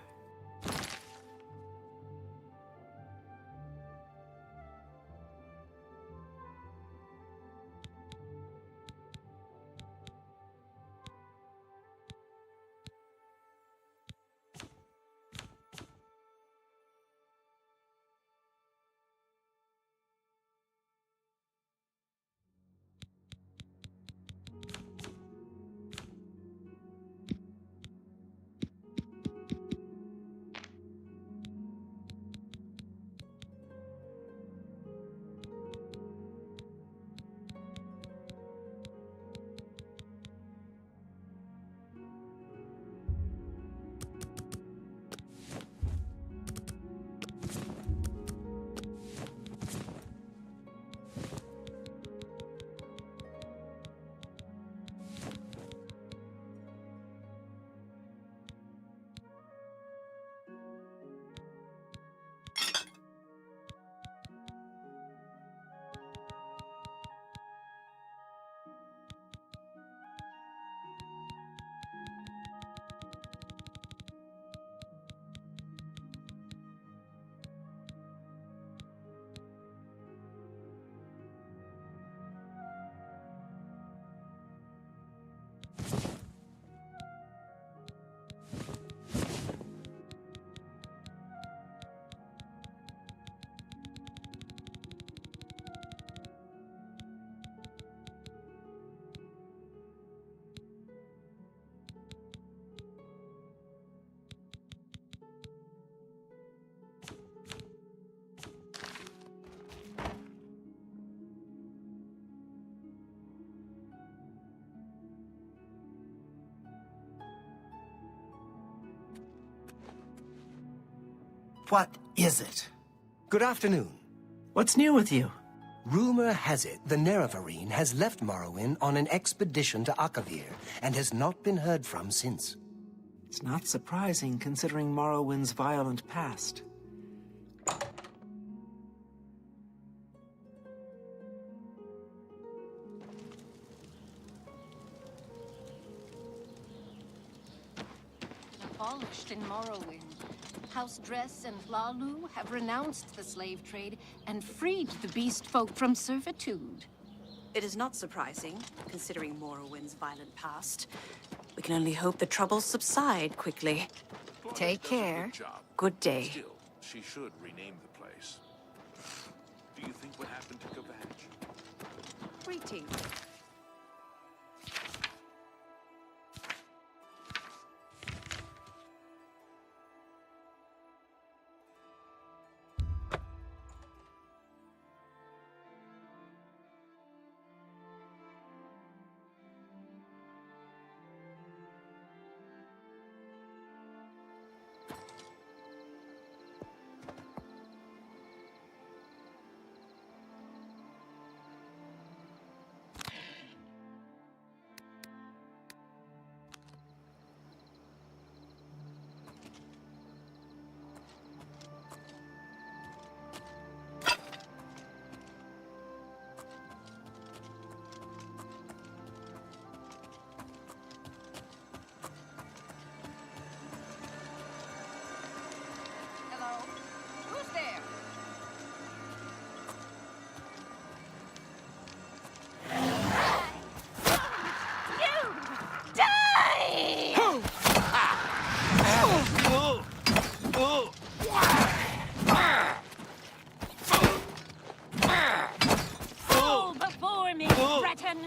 What is it? Good afternoon. What's new with you? Rumor has it the Nerevarine has left Morrowind on an expedition to Akavir and has not been heard from since. It's not surprising, considering Morrowind's violent past. Abolished in Morrowind. House Dress and Lalu have renounced the slave trade and freed the beast folk from servitude. It is not surprising, considering Morrowind's violent past. We can only hope the troubles subside quickly. Take care. Good day. Still, she should rename the place. Do you think what happened to Kavach? Greetings. Who's there? You die! Fall before me, Breton!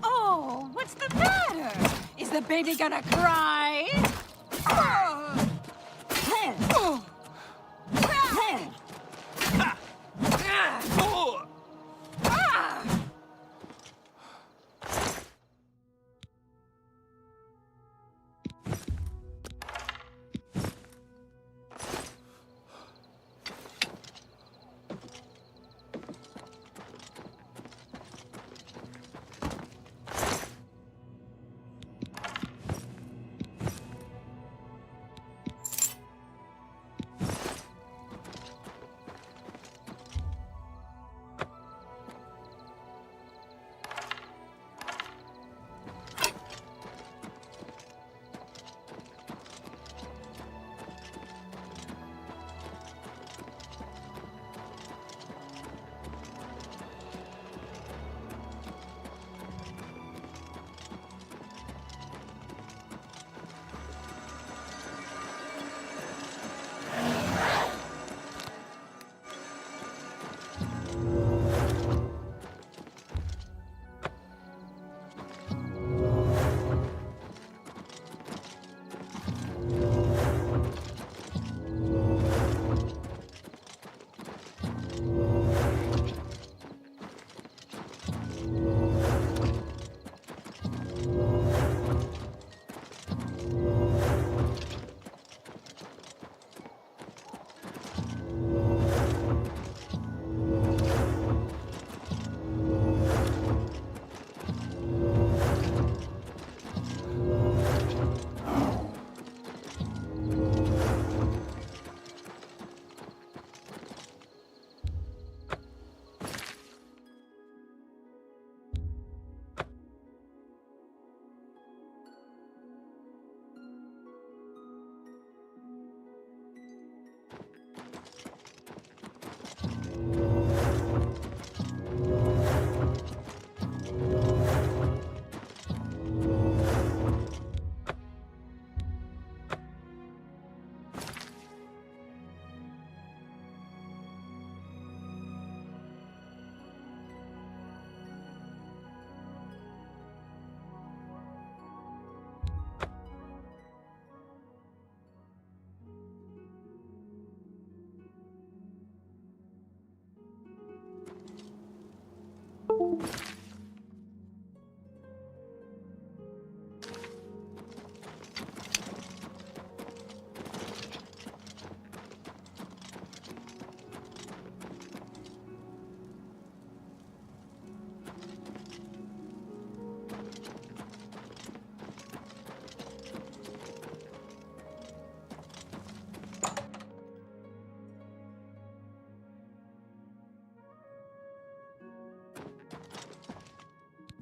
Oh, what's the matter? Is the baby gonna cry?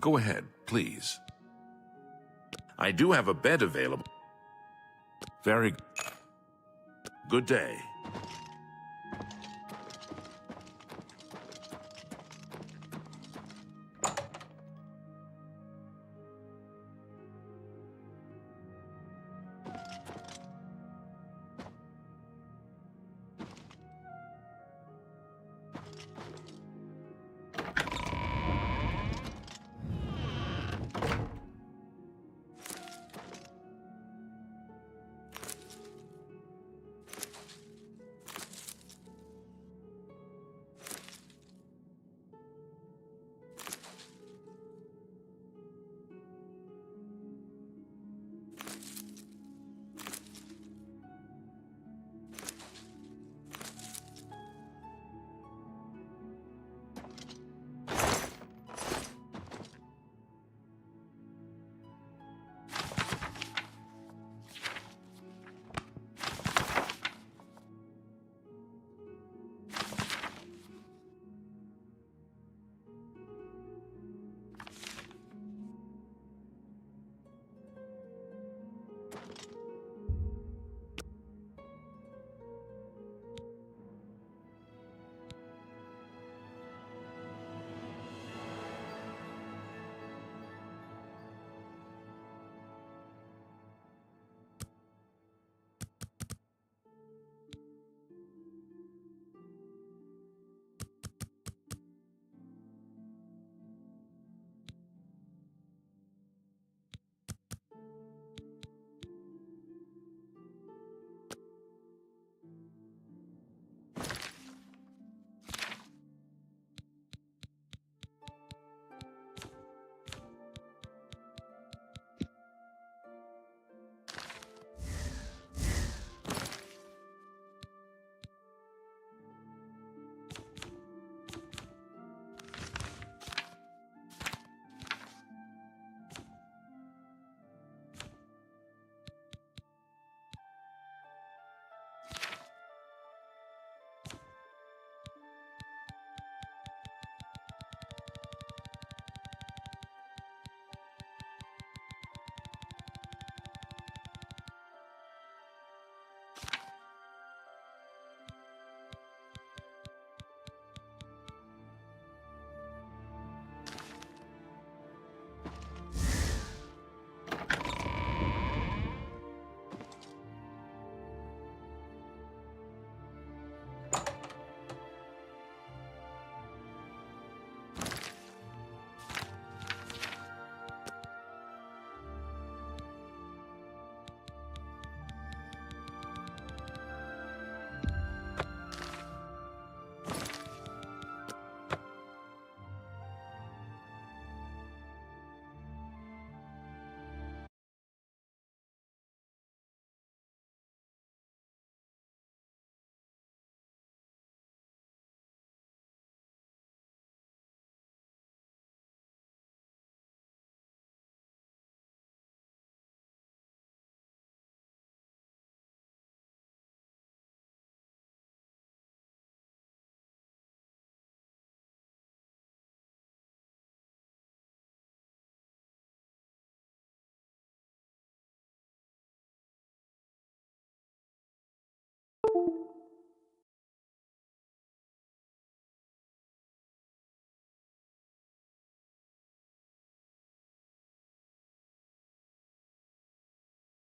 Go ahead, please. I do have a bed available. Very good day.